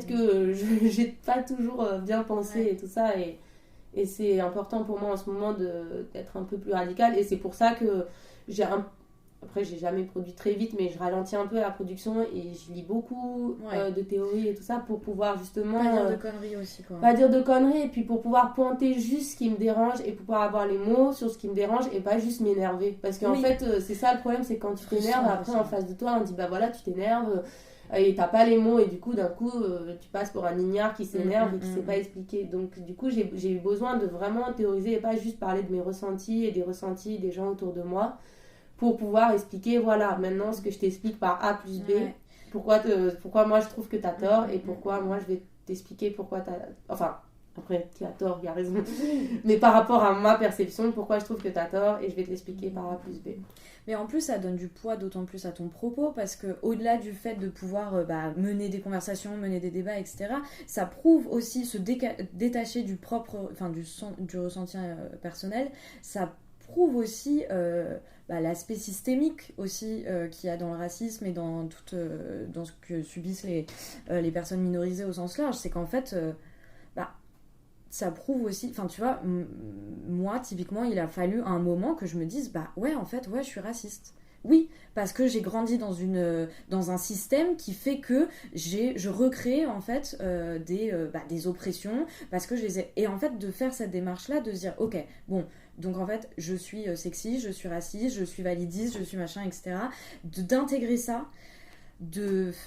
B: que j'ai pas toujours bien pensé et tout ça, et c'est important pour moi en ce moment d'être un peu plus radicale, et c'est pour ça que après j'ai jamais produit très vite, mais je ralentis un peu la production et je lis beaucoup de théories et tout ça pour pouvoir justement
A: pas dire de conneries aussi, quoi.
B: Pas dire de conneries, et puis pour pouvoir pointer juste ce qui me dérange et pour pouvoir avoir les mots sur ce qui me dérange et pas juste m'énerver, parce qu'en fait c'est ça le problème, c'est quand tu t'énerves, après en face de toi on dit voilà tu t'énerves et t'as pas les mots, et du coup d'un coup tu passes pour un ignare qui s'énerve et qui sait pas expliquer. Donc du coup j'ai eu besoin de vraiment théoriser et pas juste parler de mes ressentis et des ressentis des gens autour de moi, pour pouvoir expliquer, voilà, maintenant ce que je t'explique par A plus B, pourquoi moi je trouve que t'as tort, et pourquoi moi je vais t'expliquer pourquoi t'as... Enfin, après, qui a tort, il a raison. Mais par rapport à ma perception, pourquoi je trouve que t'as tort, et je vais t'expliquer par A plus B.
A: Mais en plus, ça donne du poids d'autant plus à ton propos, parce que au-delà du fait de pouvoir mener des conversations, mener des débats, etc., ça prouve aussi se détacher du propre, enfin du ressenti personnel. Ça prouve aussi l'aspect systémique aussi qu'il y a dans le racisme et dans dans ce que subissent les personnes minorisées au sens large. C'est qu'en fait, ça prouve aussi, enfin tu vois, moi typiquement il a fallu un moment que je me dise bah ouais en fait ouais je suis raciste. Oui, parce que j'ai grandi dans un système qui fait que je recrée en fait des oppressions parce que je les ai... Et en fait de faire cette démarche-là, de se dire ok, bon, donc en fait je suis sexiste, je suis raciste, je suis validiste, je suis machin, etc. D'intégrer ça,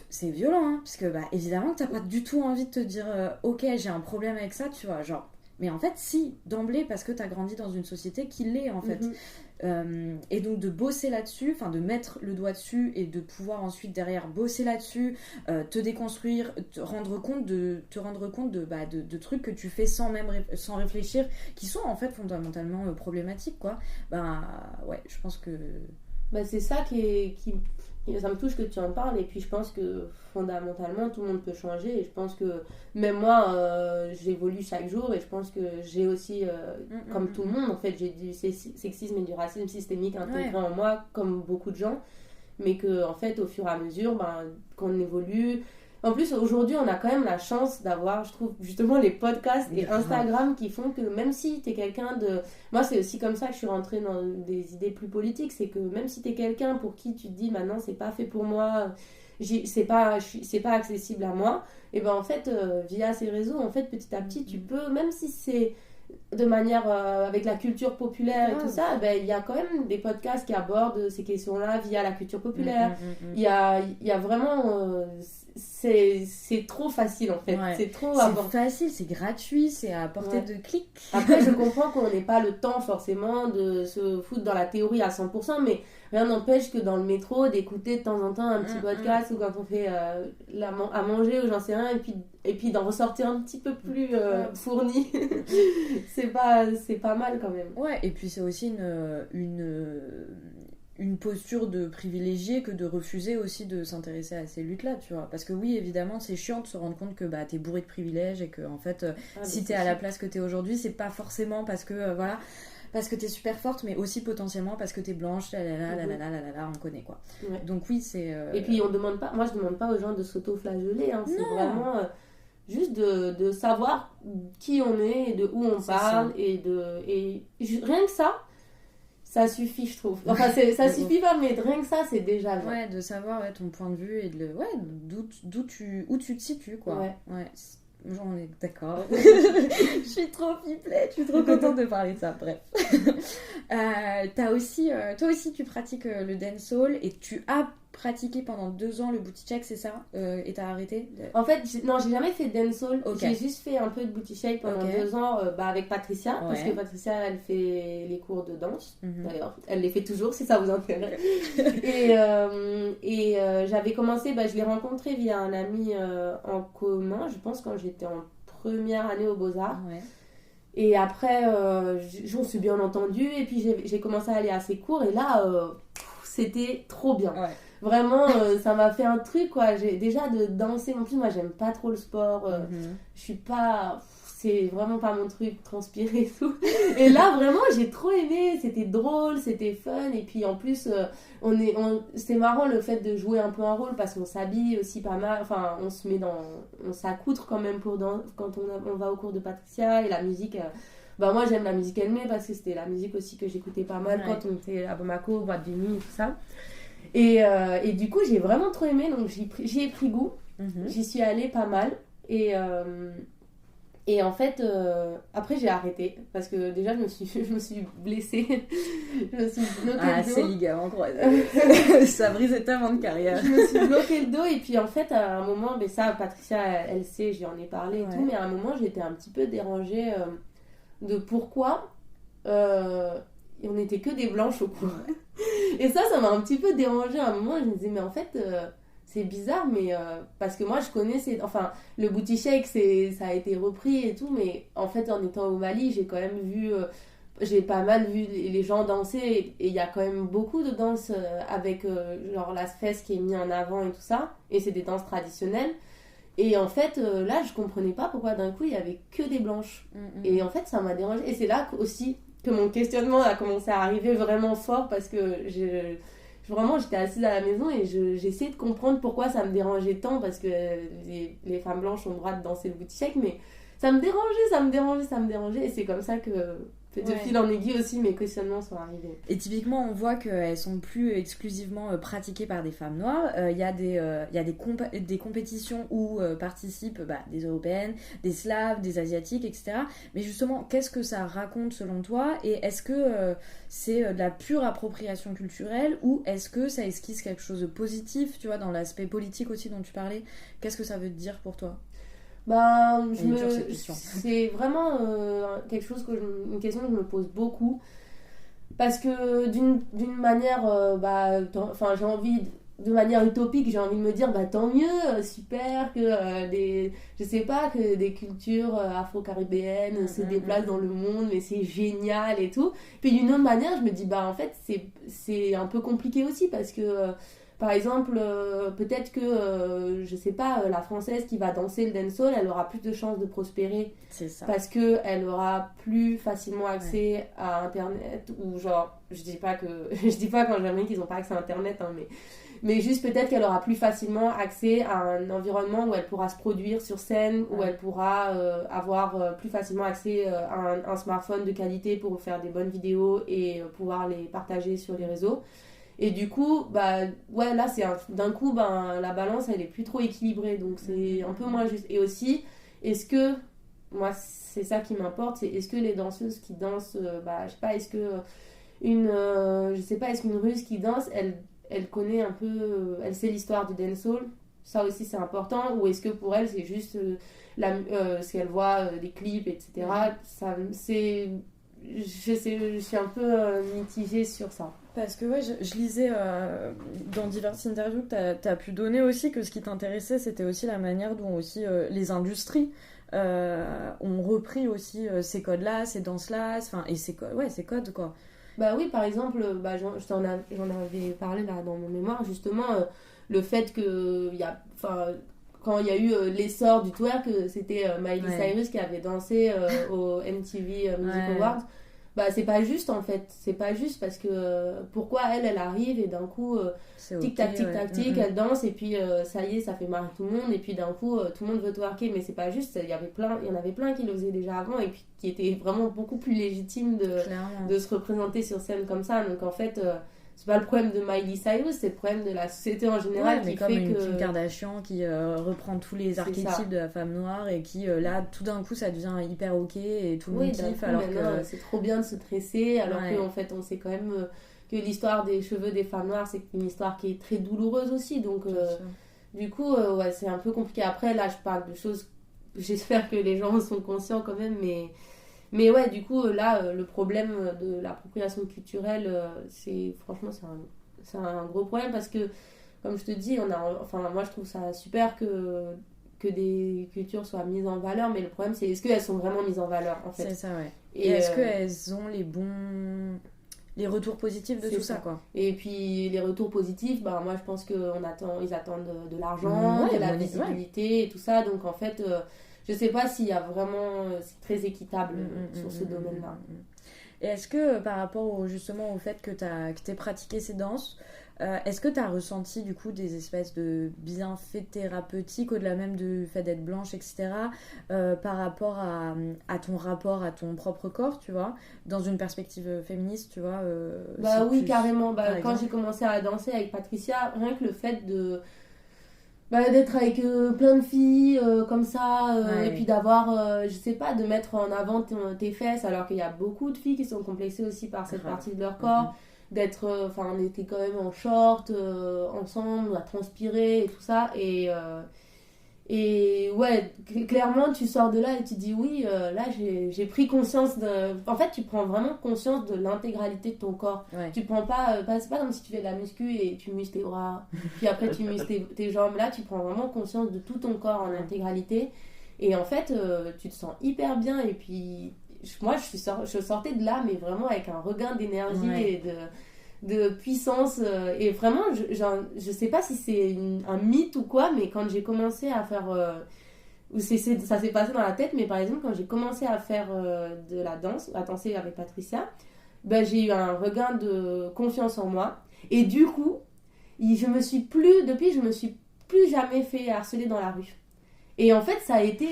A: c'est violent, hein, parce que bah, évidemment que t'as pas du tout envie de te dire ok j'ai un problème avec ça, tu vois, genre... Mais en fait, si, d'emblée, parce que t'as grandi dans une société qui l'est, en fait. Et donc, de bosser là-dessus, enfin, de mettre le doigt dessus et de pouvoir ensuite, derrière, bosser là-dessus, te déconstruire, te rendre compte de trucs que tu fais sans réfléchir, qui sont, en fait, fondamentalement problématiques, quoi. Ben, ouais, je pense que...
B: Bah, c'est ça ça me touche que tu en parles, et puis je pense que fondamentalement tout le monde peut changer, et je pense que même moi j'évolue chaque jour, et je pense que j'ai aussi comme tout le monde en fait, j'ai du sexisme et du racisme systémique intégré en moi comme beaucoup de gens, mais que en fait au fur et à mesure qu'on évolue. En plus, aujourd'hui, on a quand même la chance d'avoir, je trouve, justement les podcasts et Instagram qui font que même si t'es quelqu'un de... Moi, c'est aussi comme ça que je suis rentrée dans des idées plus politiques. C'est que même si t'es quelqu'un pour qui tu te dis, maintenant, c'est pas fait pour moi, c'est pas accessible à moi, et ben en fait, via ces réseaux, en fait, petit à petit, tu peux, même si c'est de manière avec la culture populaire et tout ça, ben, il y a quand même des podcasts qui abordent ces questions-là via la culture populaire. Il y a vraiment... c'est trop facile en fait. C'est
A: facile, c'est gratuit, c'est à portée de clic.
B: Après, je comprends qu'on n'ait pas le temps forcément de se foutre dans la théorie à 100%, mais rien n'empêche que dans le métro, d'écouter de temps en temps un petit podcast, ou quand on fait à manger ou j'en sais rien, et puis d'en ressortir un petit peu plus fourni. c'est pas mal quand même.
A: Ouais, et puis c'est aussi une posture de privilégié que de refuser aussi de s'intéresser à ces luttes-là, tu vois. Parce que oui, évidemment, c'est chiant de se rendre compte que bah, t'es bourré de privilèges et que, en fait, si t'es à la place que t'es aujourd'hui, c'est pas forcément parce que, voilà, parce que t'es super forte, mais aussi potentiellement parce que t'es blanche, on connaît, quoi. Ouais. Donc oui, c'est...
B: Et puis, moi, je demande pas aux gens de s'auto-flageller, hein. C'est vraiment... juste de savoir qui on est et de où on parle, et rien que ça suffit, je trouve. Enfin, ça suffit pas, mais rien que ça, c'est déjà bien.
A: Ouais, de savoir ton point de vue et où tu te situes, quoi. Ouais. On est d'accord. Je suis trop pipelette, je suis trop contente de parler de ça. Bref. Toi aussi, tu pratiques le dancehall, et tu as pratiqué pendant 2 ans le booty shake, c'est ça, et t'as arrêté
B: En fait, non, j'ai jamais fait de dancehall. J'ai juste fait un peu de booty shake pendant 2 ans avec Patricia, parce que Patricia, elle fait les cours de danse. D'ailleurs, elle les fait toujours si ça vous intéresse. et j'avais commencé, je l'ai rencontré via un ami en commun, je pense quand j'étais en première année aux Beaux-Arts. Ouais. Et après, on s'est bien entendu, et puis j'ai commencé à aller à ses cours, et là, c'était trop bien. Ouais. Vraiment, ça m'a fait un truc, quoi. Déjà de danser, en plus, moi, j'aime pas trop le sport. Je suis pas... C'est vraiment pas mon truc, transpirer et tout. Et là, vraiment, j'ai trop aimé. C'était drôle, c'était fun. Et puis, en plus, c'était marrant le fait de jouer un peu un rôle, parce qu'on s'habille aussi pas mal. Enfin, on s'accoutre quand même quand on va au cours de Patricia. Et la musique... moi, j'aime la musique elle met, parce que c'était la musique aussi que j'écoutais pas mal quand on était à Bamako, boîte de nuit et tout ça. Et du coup, j'ai vraiment trop aimé, donc j'y ai pris goût. J'y suis allée pas mal. Et en fait, après, j'ai arrêté. Parce que déjà, je me suis blessée. Je me suis bloqué le dos.
A: C'est ligament croisé. Ça brisait tellement de carrière.
B: Je me suis bloqué le dos. Et puis, en fait, à un moment, ça, Patricia, elle sait, j'y en ai parlé et tout. Mais à un moment, j'étais un petit peu dérangée de pourquoi on n'était que des blanches au cours. Et ça m'a un petit peu dérangée à un moment. Je me disais, mais en fait, c'est bizarre, mais parce que moi, je connaissais... Enfin, le booty shake, ça a été repris et tout, mais en fait, en étant au Mali, j'ai quand même vu... j'ai pas mal vu les gens danser, et il y a quand même beaucoup de danses avec genre la fesse qui est mise en avant et tout ça, et c'est des danses traditionnelles. Et en fait, là, je comprenais pas pourquoi d'un coup, il y avait que des blanches. Et en fait, ça m'a dérangée. Et c'est là aussi que mon questionnement a commencé à arriver vraiment fort, parce que vraiment, j'étais assise à la maison et j'essayais de comprendre pourquoi ça me dérangeait tant, parce que les femmes blanches ont le droit de danser le booty shake, mais ça me dérangeait. Et c'est comme ça que, de fil en aiguille aussi, mes questionnements sont arrivés.
A: Et typiquement, on voit qu'elles sont plus exclusivement pratiquées par des femmes noires. Il y a des compétitions où participent des Européennes, des Slaves, des Asiatiques, etc. Mais justement, qu'est-ce que ça raconte selon toi? Et est-ce que c'est de la pure appropriation culturelle ou est-ce que ça esquisse quelque chose de positif, tu vois, dans l'aspect politique aussi dont tu parlais? Qu'est-ce que ça veut te dire pour toi?
B: C'est vraiment quelque chose une question que je me pose beaucoup parce que d'une manière j'ai envie de manière utopique, j'ai envie de me dire tant mieux, super que des cultures afro-caribéennes se déplacent dans le monde, mais c'est génial et tout. Puis d'une autre manière, je me dis en fait c'est un peu compliqué aussi parce que par exemple, peut-être que, je sais pas, la française qui va danser le dancehall, elle aura plus de chances de prospérer.
A: C'est ça.
B: Parce qu'elle aura plus facilement accès à Internet, ou genre, je dis pas quand jamais qu'ils n'ont pas accès à Internet, hein, mais juste peut-être qu'elle aura plus facilement accès à un environnement où elle pourra se produire sur scène, où elle pourra avoir plus facilement accès à un smartphone de qualité pour faire des bonnes vidéos et pouvoir les partager sur les réseaux. Et du coup, là, d'un coup, la balance, elle est plus trop équilibrée. Donc, c'est un peu moins juste. Et aussi, moi, c'est ça qui m'importe, c'est est-ce que les danseuses qui dansent, je sais pas, est-ce qu'une Russe qui danse, elle connaît un peu, elle sait l'histoire du dancehall. Ça aussi, c'est important. Ou est-ce que pour elle, c'est juste ce qu'elle voit, des clips, etc. Je suis un peu mitigée sur ça.
A: Parce que je lisais dans diverses interviews que t'as pu donner aussi que ce qui t'intéressait, c'était aussi la manière dont aussi les industries ont repris aussi ces codes-là, ces danses-là, et ces codes, quoi.
B: Oui, par exemple, j'en avais parlé là dans mon mémoire, justement, le fait que quand il y a eu l'essor du twerk, c'était Miley Cyrus qui avait dansé au MTV Music Awards. C'est pas juste en fait, c'est pas juste parce que pourquoi elle arrive et d'un coup tic tac elle danse et puis ça y est, ça fait marrer tout le monde et puis d'un coup tout le monde veut twerker, mais c'est pas juste, il y en avait plein qui le faisaient déjà avant et puis qui étaient vraiment beaucoup plus légitimes de se représenter sur scène comme ça. Donc en fait c'est pas le problème de Miley Cyrus, c'est le problème de la société en général qui fait que...
A: Kim Kardashian qui reprend tous les archétypes de la femme noire et qui là tout d'un coup ça devient hyper ok et tout le monde kiffe alors que...
B: c'est trop bien de se tresser alors qu'en fait on sait quand même que l'histoire des cheveux des femmes noires c'est une histoire qui est très douloureuse aussi, donc du coup c'est un peu compliqué. Après là je parle de choses, j'espère que les gens sont conscients quand même, mais ouais, du coup, là, le problème de l'appropriation culturelle, c'est un gros problème parce que, comme je te dis, moi je trouve ça super que des cultures soient mises en valeur, mais le problème c'est est-ce qu'elles sont vraiment mises en valeur en fait.
A: C'est ça, ouais. Et est-ce qu'elles ont les retours positifs de tout ça, quoi.
B: Et puis les retours positifs, moi je pense qu'ils attendent de l'argent, de la visibilité et tout ça, donc en fait... je sais pas s'il y a vraiment... c'est très équitable sur ce domaine-là.
A: Et est-ce que par rapport justement au fait que t'aies pratiqué ces danses, est-ce que t'as ressenti du coup des espèces de bienfaits thérapeutiques au-delà même du fait d'être blanche, etc. Par rapport à ton rapport à ton propre corps, tu vois, dans une perspective féministe, tu vois
B: oui, carrément. Quand j'ai commencé à danser avec Patricia, rien que le fait d'être avec plein de filles comme ça et puis d'avoir je sais pas, de mettre en avant tes fesses alors qu'il y a beaucoup de filles qui sont complexées aussi par cette partie de leur corps, d'être on était quand même en short ensemble à transpirer et tout ça et ouais, clairement tu sors de là et tu dis oui, là j'ai pris conscience en fait tu prends vraiment conscience de l'intégralité de ton corps. Tu prends pas, c'est pas comme si tu fais de la muscu et tu muscles tes bras puis après tu muscles tes jambes. Là tu prends vraiment conscience de tout ton corps en intégralité et en fait tu te sens hyper bien et puis moi je sortais de là mais vraiment avec un regain d'énergie et de puissance et vraiment je sais pas si c'est un mythe ou quoi, mais quand j'ai commencé à faire ça s'est passé dans la tête, mais par exemple quand j'ai commencé à faire de la danse, à danser avec Patricia, j'ai eu un regain de confiance en moi et du coup je me suis plus jamais fait harceler dans la rue. Et en fait, ça a été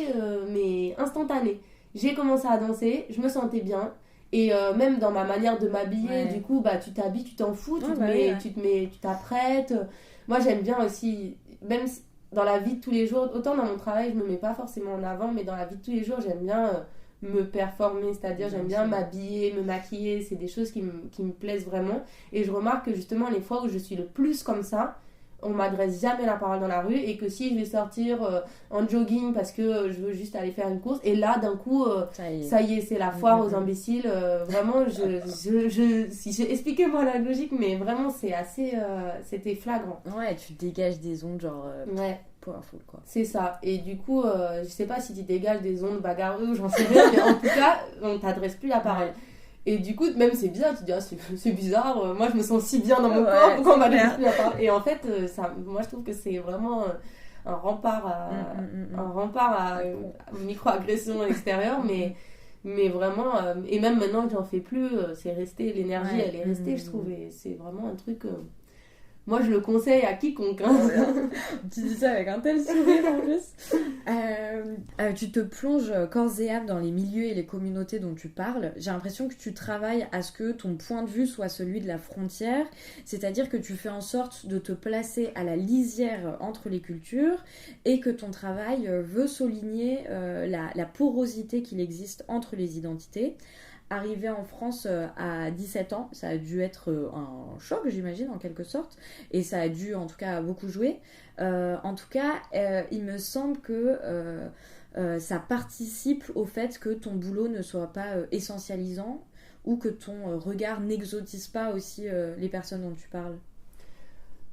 B: mais instantané. J'ai commencé à danser, je me sentais bien. Et même dans ma manière de m'habiller, du coup, bah, tu t'habilles, tu t'en fous, tu t'apprêtes. Moi, j'aime bien aussi, même dans la vie de tous les jours, autant dans mon travail, je me mets pas forcément en avant, mais dans la vie de tous les jours, j'aime bien me performer, c'est-à-dire j'aime bien m'habiller, me maquiller, c'est des choses qui me plaisent vraiment. Et je remarque que justement, les fois où je suis le plus comme ça, on m'adresse jamais la parole dans la rue, et que si je vais sortir en jogging parce que je veux juste aller faire une course, et là d'un coup ça y est, c'est la foire aux imbéciles. Vraiment expliquez-moi la logique, mais vraiment c'est assez c'était flagrant.
A: Ouais, tu dégages des ondes genre powerful quoi.
B: C'est ça. Et du coup je sais pas si tu dégages des ondes bagarreuses, j'en sais rien, mais en tout cas on t'adresse plus la parole. Et du coup, même c'est bizarre, tu te dis, ah, c'est bizarre, moi je me sens si bien dans mon corps, pourquoi on m'a laissé la parole. Et en fait, moi je trouve que c'est vraiment un rempart à micro-agression extérieure, mais vraiment, et même maintenant que j'en fais plus, c'est resté, l'énergie elle est restée, je trouve, et c'est vraiment un truc. Moi, je le conseille à quiconque. Hein.
A: Tu dis ça avec un tel sourire en plus. Tu te plonges corps et âme dans les milieux et les communautés dont tu parles. J'ai l'impression que tu travailles à ce que ton point de vue soit celui de la frontière. C'est-à-dire que tu fais en sorte de te placer à la lisière entre les cultures et que ton travail veut souligner la porosité qu'il existe entre les identités. Arrivé en France à 17 ans, ça a dû être un choc, j'imagine, en quelque sorte. Et ça a dû, en tout cas, beaucoup jouer. En tout cas, il me semble que ça participe au fait que ton boulot ne soit pas essentialisant ou que ton regard n'exotise pas aussi les personnes dont tu parles.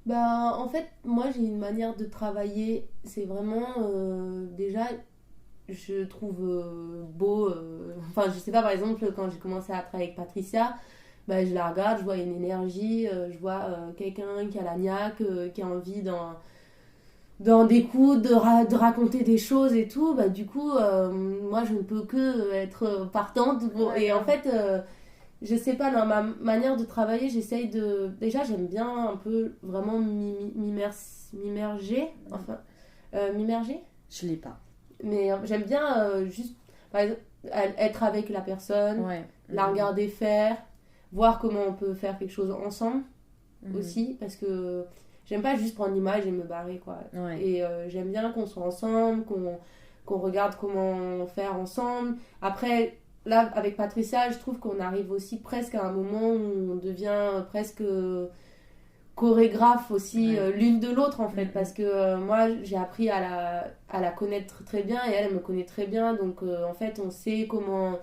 B: Bah, en fait, moi, j'ai une manière de travailler. C'est vraiment, déjà... je trouve beau, enfin je sais pas, par exemple quand j'ai commencé à travailler avec Patricia, bah, je la regarde, je vois une énergie, je vois quelqu'un qui a la niaque, qui a envie d'en découdre, de raconter des choses et tout, bah du coup moi je ne peux que être partante et en fait je sais pas, dans ma manière de travailler, j'essaye de, déjà j'aime bien un peu vraiment m'immerger, enfin m'immerger,
A: je l'ai pas.
B: Mais j'aime bien juste, par exemple, être avec la personne, la regarder faire, voir comment on peut faire quelque chose ensemble aussi, parce que j'aime pas juste prendre l'image et me barrer, quoi. Et j'aime bien qu'on soit ensemble, qu'on regarde comment faire ensemble. Après, là, avec Patricia, je trouve qu'on arrive aussi presque à un moment où on devient presque... chorégraphe aussi l'une de l'autre en fait, parce que moi j'ai appris à la connaître très bien et elle me connaît très bien, donc en fait on sait comment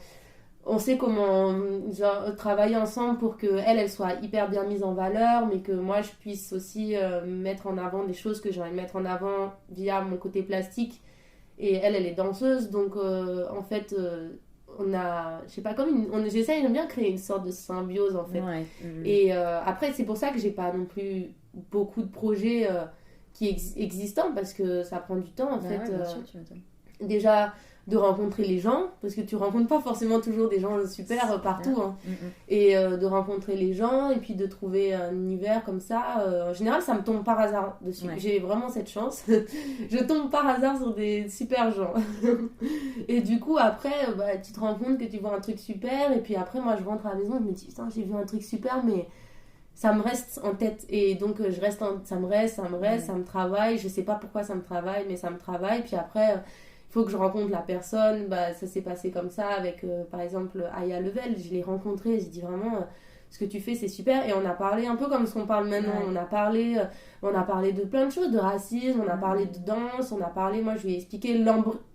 B: genre, travailler ensemble pour que elle soit hyper bien mise en valeur, mais que moi je puisse aussi mettre en avant des choses que j'ai envie de mettre en avant via mon côté plastique, et elle est danseuse, donc en fait on a, je sais pas, j'essaye de bien créer une sorte de symbiose en fait. Et après c'est pour ça que j'ai pas non plus beaucoup de projets existants, parce que ça prend du temps en fait.
A: Bien sûr, tu m'étonnes.
B: Déjà de rencontrer les gens, parce que tu rencontres pas forcément toujours des gens super partout, hein. Et de rencontrer les gens, et puis de trouver un univers comme ça, en général ça me tombe par hasard dessus, j'ai vraiment cette chance. Je tombe par hasard sur des super gens. Et du coup après bah, tu te rends compte que tu vois un truc super, et puis après moi je rentre à la maison, je me dis putain j'ai vu un truc super, mais ça me reste en tête, et donc ça me reste, ça me travaille, je sais pas pourquoi ça me travaille, mais ça me travaille. Puis après il faut que je rencontre la personne, bah, ça s'est passé comme ça avec par exemple Aya Level, je l'ai rencontrée, j'ai dit vraiment ce que tu fais c'est super, et on a parlé un peu comme ce qu'on parle maintenant, on a parlé de plein de choses, de racisme, on a parlé de danse, on a parlé, moi je lui ai expliqué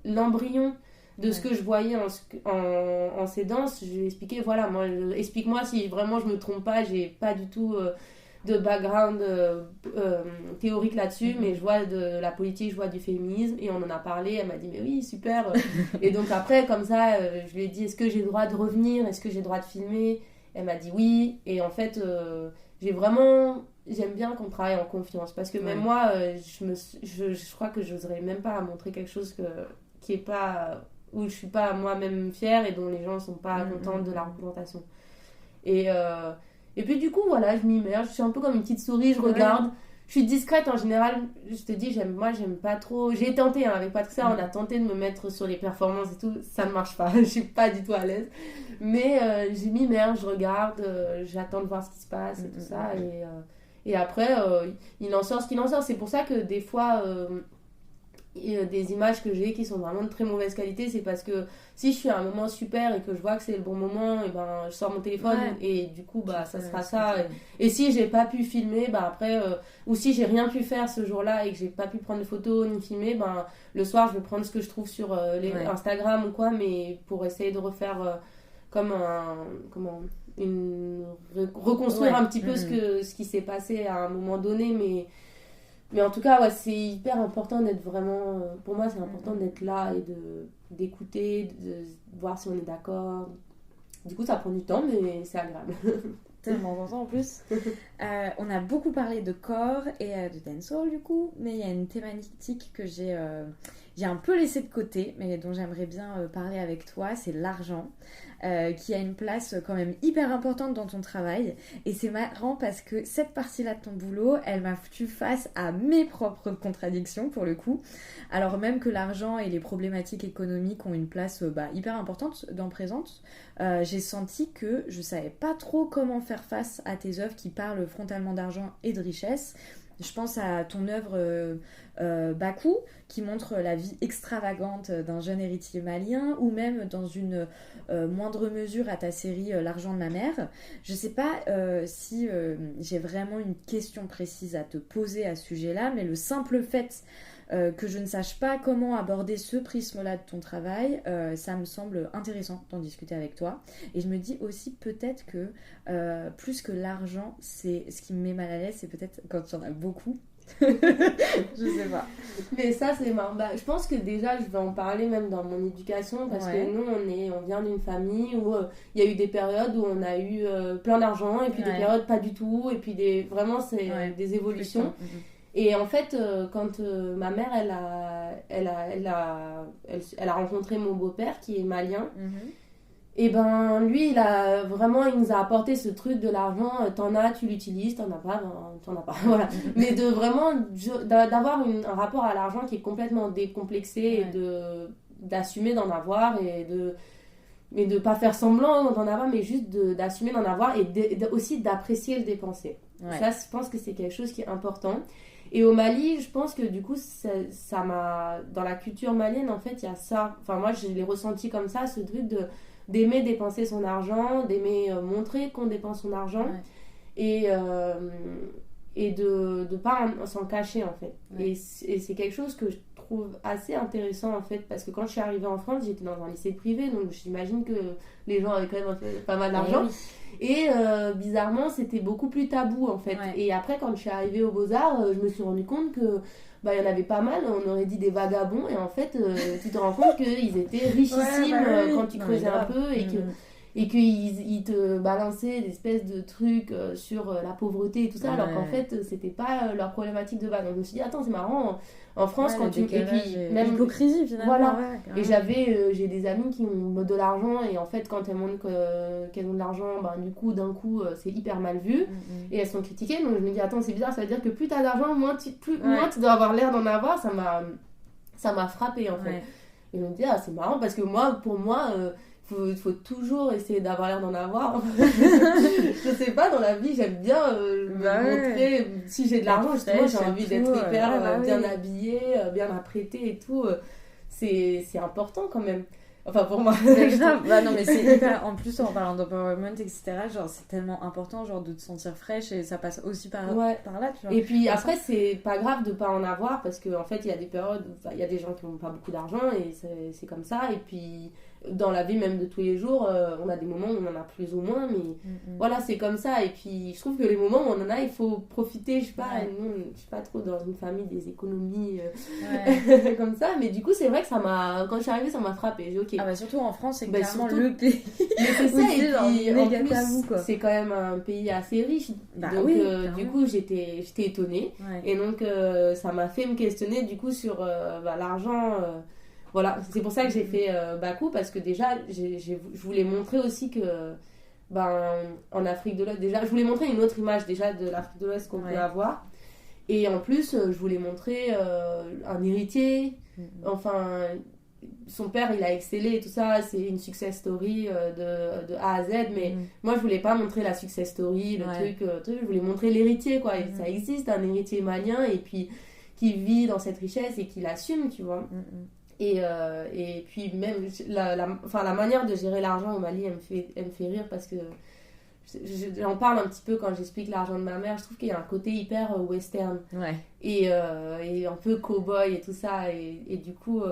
B: l'embryon de ce que je voyais en ces danses, je lui ai expliqué, voilà, explique-moi si vraiment je me trompe pas, j'ai pas du tout de background théorique là-dessus, mais je vois de la politique, je vois du féminisme, et on en a parlé, elle m'a dit mais oui super. Et donc après comme ça je lui ai dit est-ce que j'ai le droit de revenir, est-ce que j'ai le droit de filmer, elle m'a dit oui, et en fait j'aime bien qu'on travaille en confiance, parce que même moi je crois que j'oserais même pas montrer quelque chose qui est pas, où je suis pas moi-même fière et dont les gens sont pas contents de la représentation. Et puis du coup voilà, je m'immerge, je suis un peu comme une petite souris, je regarde, Je suis discrète en général, je te dis, j'aime pas trop. J'ai tenté avec Patricia, on a tenté de me mettre sur les performances et tout, ça ne marche pas, je suis pas du tout à l'aise. Mais j'ai mis merde, je regarde, j'attends de voir ce qui se passe et tout ça. Et après, il en sort ce qu'il en sort. C'est pour ça que des fois, des images que j'ai qui sont vraiment de très mauvaise qualité, c'est parce que si je suis à un moment super et que je vois que c'est le bon moment, et ben je sors mon téléphone et du coup bah ça sera ça. Et si j'ai pas pu filmer, bah après ou si j'ai rien pu faire ce jour-là et que j'ai pas pu prendre de photos ni filmer, ben le soir je vais prendre ce que je trouve sur Instagram ou quoi, mais pour essayer de refaire comme reconstruire un petit peu ce qui s'est passé à un moment donné, mais en tout cas, ouais, c'est hyper important d'être vraiment... pour moi, c'est important d'être là et d'écouter, de voir si on est d'accord. Du coup, ça prend du temps, mais c'est agréable.
A: Tellement important en plus. On a beaucoup parlé de corps et de dancehall du coup, mais il y a une thématique que j'ai un peu laissée de côté, mais dont j'aimerais bien parler avec toi, c'est l'argent. Qui a une place quand même hyper importante dans ton travail. Et c'est marrant parce que cette partie-là de ton boulot, elle m'a foutu face à mes propres contradictions pour le coup. Alors même que l'argent et les problématiques économiques ont une place hyper importante dans Présente, j'ai senti que je savais pas trop comment faire face à tes œuvres qui parlent frontalement d'argent et de richesse. Je pense à ton œuvre Bakou, qui montre la vie extravagante d'un jeune héritier malien, ou même dans une moindre mesure à ta série L'argent de ma mère. Je sais pas si j'ai vraiment une question précise à te poser à ce sujet-là, mais le simple fait que je ne sache pas comment aborder ce prisme-là de ton travail, ça me semble intéressant d'en discuter avec toi. Et je me dis aussi peut-être que plus que l'argent, c'est ce qui me met mal à l'aise, c'est peut-être quand il y en a beaucoup. Je sais pas.
B: Mais ça c'est marrant. Je pense que déjà je vais en parler même dans mon éducation parce que nous on vient d'une famille où il y a eu des périodes où on a eu plein d'argent et puis des périodes pas du tout et puis vraiment c'est des évolutions. Et en fait, quand ma mère, elle a rencontré mon beau-père qui est malien, et ben lui, il nous a apporté ce truc de l'argent, t'en as, tu l'utilises, t'en as pas, t'en as pas, voilà. Mais de vraiment, d'avoir un rapport à l'argent qui est complètement décomplexé et d'assumer d'en avoir mais de pas faire semblant d'en avoir, mais juste d'assumer d'en avoir et aussi d'apprécier le dépenser. Ça, je pense que c'est quelque chose qui est important. Et au Mali, je pense que du coup, ça m'a... Dans la culture malienne, en fait, il y a ça. Enfin, moi, je l'ai ressenti comme ça, ce truc d'aimer dépenser son argent, d'aimer montrer qu'on dépense son argent. Et de pas s'en cacher, en fait. Et c'est quelque chose que je trouve assez intéressant, en fait, parce que quand je suis arrivée en France, j'étais dans un lycée privé, donc j'imagine que les gens avaient quand même pas mal d'argent. Et bizarrement, c'était beaucoup plus tabou en fait. Et après, quand je suis arrivée aux Beaux-Arts, je me suis rendu compte que il y en avait pas mal, on aurait dit des vagabonds. Et en fait, tu te rends compte qu'ils étaient richissimes quand tu creusais un peu et qu'ils te balançaient des espèces de trucs sur la pauvreté et tout ça, alors qu'en fait, c'était pas leur problématique de base. Donc je me suis dit, attends, c'est marrant. En France, quand tu... Et puis, même
A: l'hypocrisie finalement.
B: Voilà. Et j'ai des amis qui ont de l'argent et en fait, quand elles montrent qu'elles ont de l'argent, d'un coup, c'est hyper mal vu et elles sont critiquées. Donc je me dis, attends, c'est bizarre, ça veut dire que plus t'as d'argent, moins tu dois avoir l'air d'en avoir. Ça m'a frappée en fait. Et je me dis, c'est marrant parce que pour moi, faut toujours essayer d'avoir l'air d'en avoir. Je sais pas, dans la vie, j'aime bien montrer. Si j'ai de l'argent, justement, j'ai envie d'être hyper bien habillée, bien apprêtée et tout. C'est important quand même. Enfin, pour moi.
A: C'est grave. Non, mais c'est hyper. En plus, en parlant d'empowerment, etc., genre, c'est tellement important, genre, de te sentir fraîche et ça passe aussi par là, tu vois.
B: Et puis après, c'est pas grave de pas en avoir parce qu'en fait, il y a des périodes où il y a des gens qui n'ont pas beaucoup d'argent et c'est comme ça. Et puis, dans la vie même de tous les jours, on a des moments où on en a plus ou moins, mais voilà, c'est comme ça. Et puis, je trouve que les moments où on en a, il faut profiter. Je sais pas, nous, je suis pas trop dans une famille des économies comme ça, mais du coup, c'est vrai que quand je suis arrivée, ça m'a frappée. J'ai dit, ok.
A: Ah bah surtout en France, c'est clairement le pays.
B: Mais c'est ça, et puis en plus, c'est quand même un pays assez riche. Donc du coup, j'étais étonnée. Et donc, ça m'a fait me questionner du coup sur l'argent. Voilà, c'est pour ça que j'ai fait Bakou, parce que déjà, je voulais montrer aussi que en Afrique de l'Ouest, déjà, je voulais montrer une autre image déjà de l'Afrique de l'Ouest qu'on peut avoir. Et en plus, je voulais montrer un héritier. Enfin, son père, il a excellé et tout ça. C'est une success story de A à Z. Mais moi, je voulais pas montrer la success story, le truc. Je voulais montrer l'héritier, quoi. Et ça existe, un héritier malien. Et puis, qui vit dans cette richesse et qui l'assume, tu vois. Et puis, même, la manière de gérer l'argent au Mali, elle me fait rire parce que j'en parle un petit peu quand j'explique l'argent de ma mère. Je trouve qu'il y a un côté hyper western et un peu cow-boy et tout ça, et du coup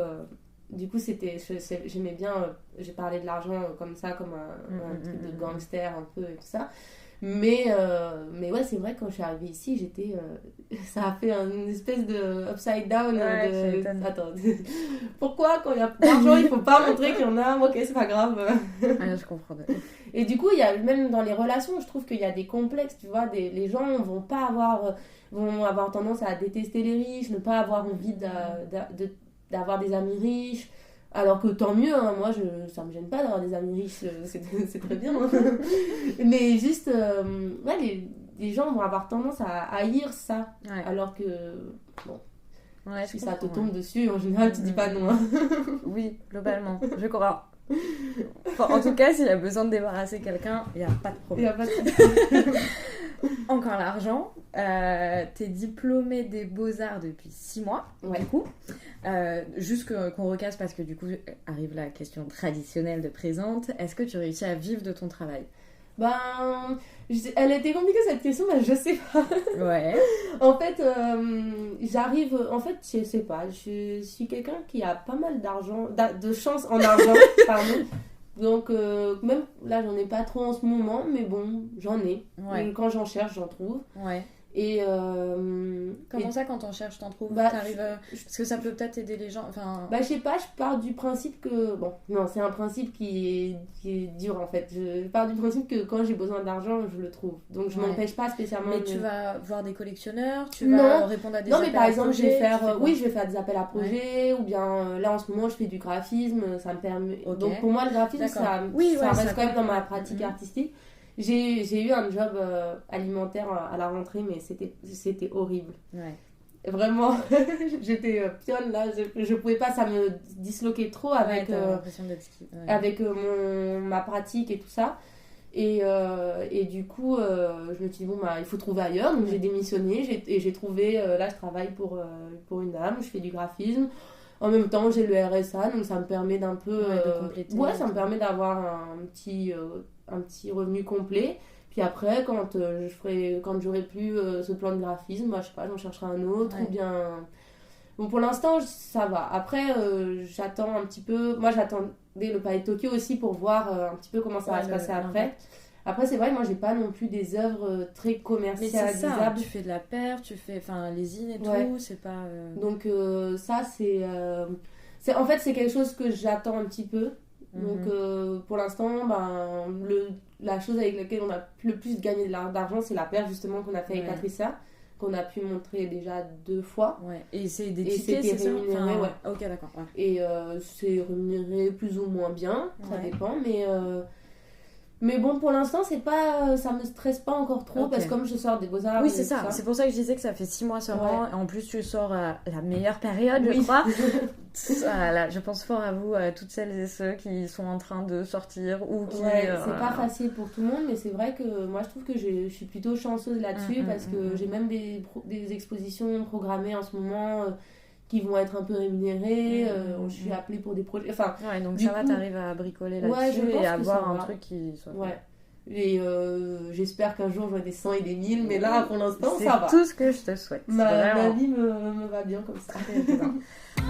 B: j'aimais bien, j'ai parlé de l'argent comme ça, comme un truc de gangster un peu et tout ça, mais ouais, c'est vrai que quand je suis arrivée ici, ça a fait une espèce de upside down attends, pourquoi quand il y a d'argent il faut pas montrer qu'il y en a, ok c'est pas grave.
A: Je comprends.
B: Et du coup, il y a, même dans les relations, je trouve qu'il y a des complexes, tu vois, les gens vont avoir tendance à détester les riches, ne pas avoir envie d'avoir des amis riches, alors que tant mieux, hein, moi, ça me gêne pas d'avoir des amis riches, c'est très bien. Hein. Mais juste, les gens vont avoir tendance à haïr ça, alors que, bon, si ça te tombe dessus, en général, tu dis pas non. Hein.
A: Oui, globalement, je crois. Enfin, en tout cas, s'il y a besoin de débarrasser quelqu'un, il n'y a pas de problème. Encore l'argent. T'es diplômée des Beaux-Arts depuis 6 mois, du coup. Juste qu'on recasse parce que du coup, arrive la question traditionnelle de présente. Est-ce que tu réussis à vivre de ton travail ?
B: Elle était compliquée cette question, mais je sais pas. En fait, je sais pas, je suis quelqu'un qui a pas mal d'argent, de chance en argent, pardon. Donc, même là, j'en ai pas trop en ce moment, mais bon, j'en ai. Et quand j'en cherche, j'en trouve. Et
A: comment ça, quand on cherche, t'en trouves, t'arrives, parce que ça peut peut-être aider les gens, enfin...
B: je sais pas, je pars du principe que... Bon, non, c'est un principe qui est dur, en fait. Je pars du principe que quand j'ai besoin d'argent, je le trouve. Donc, je m'empêche pas spécialement...
A: Mais tu vas voir des collectionneurs, tu vas répondre à des appels à projets. Non, mais par exemple,
B: je vais faire des appels à projets, ou bien, là, en ce moment, je fais du graphisme, ça me permet... Donc, pour moi, le graphisme, ça reste quand même dans ma pratique artistique. J'ai eu un job alimentaire à la rentrée, mais c'était horrible. Vraiment, j'étais pionne là, je pouvais pas, ça me disloquait trop avec ma pratique et tout ça. Et du coup, je me suis dit, il faut trouver ailleurs. Donc j'ai démissionné et j'ai trouvé, là je travaille pour une dame, je fais du graphisme. En même temps, j'ai le RSA, donc ça me permet d'un peu...
A: de compléter.
B: Ça me permet d'avoir un petit revenu complet. Puis après, quand j'aurai plus ce plan de graphisme, je sais pas, j'en chercherai un autre ou bien... Bon, pour l'instant, ça va. Après, j'attends un petit peu... Moi, j'attendais le Palais de Tokyo aussi pour voir un petit peu comment ça va se passer après. Après, c'est vrai, moi, j'ai pas non plus des œuvres très commercialisables.
A: Mais c'est ça, tu fais de la paire, tu fais les zines et tout, c'est pas...
B: Donc, ça, c'est... En fait, c'est quelque chose que j'attends un petit peu. Donc, pour l'instant, la chose avec laquelle on a le plus gagné d'argent, c'est la paire, justement, qu'on a fait avec Patricia, qu'on a pu montrer déjà 2 fois.
A: Et c'est des tickets, c'est
B: rémunéré,
A: Ok, d'accord.
B: Et c'est rémunéré plus ou moins bien, ça dépend, mais bon, pour l'instant, ça me stresse pas encore trop, parce que comme je sors des Beaux-Arts...
A: Oui, c'est ça. C'est pour ça que je disais que ça fait 6 mois seulement. Et en plus, tu sors à la meilleure période, je crois. Voilà, je pense fort à vous, à toutes celles et ceux qui sont en train de sortir ou qui...
B: c'est pas facile pour tout le monde, mais c'est vrai que moi, je trouve que je suis plutôt chanceuse là-dessus, parce que j'ai même des expositions programmées en ce moment... qui vont être un peu rémunérés, je suis appelée pour des projets, enfin...
A: donc ça va, t'arrives à bricoler là-dessus et à avoir un truc qui soit...
B: Et j'espère qu'un jour j'aurai des 100 et des 1000, mais là, pour l'instant, ça va.
A: C'est tout ce que je te souhaite.
B: Ma vie me va bien comme ça.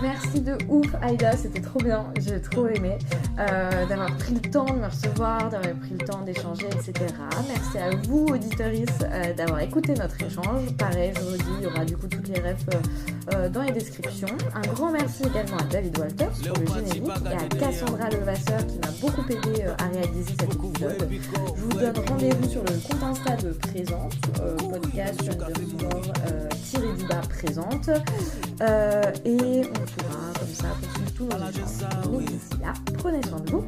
A: Merci de ouf, Aïda, c'était trop bien, j'ai trop aimé d'avoir pris le temps de me recevoir, d'avoir pris le temps d'échanger, etc. Merci à vous, auditeuristes, d'avoir écouté notre échange. Pareil, je vous dis, il y aura du coup toutes les refs dans les descriptions. Un grand merci également à David Walters pour le générique et à Cassandra Levasseur qui m'a beaucoup aidé à réaliser cet épisode. Je vous donne rendez-vous sur le compte Insta de Présente, podcast __ Présente, et on pourra comme ça poursuivre tous nos échanges. Donc d'ici là, prenez soin de vous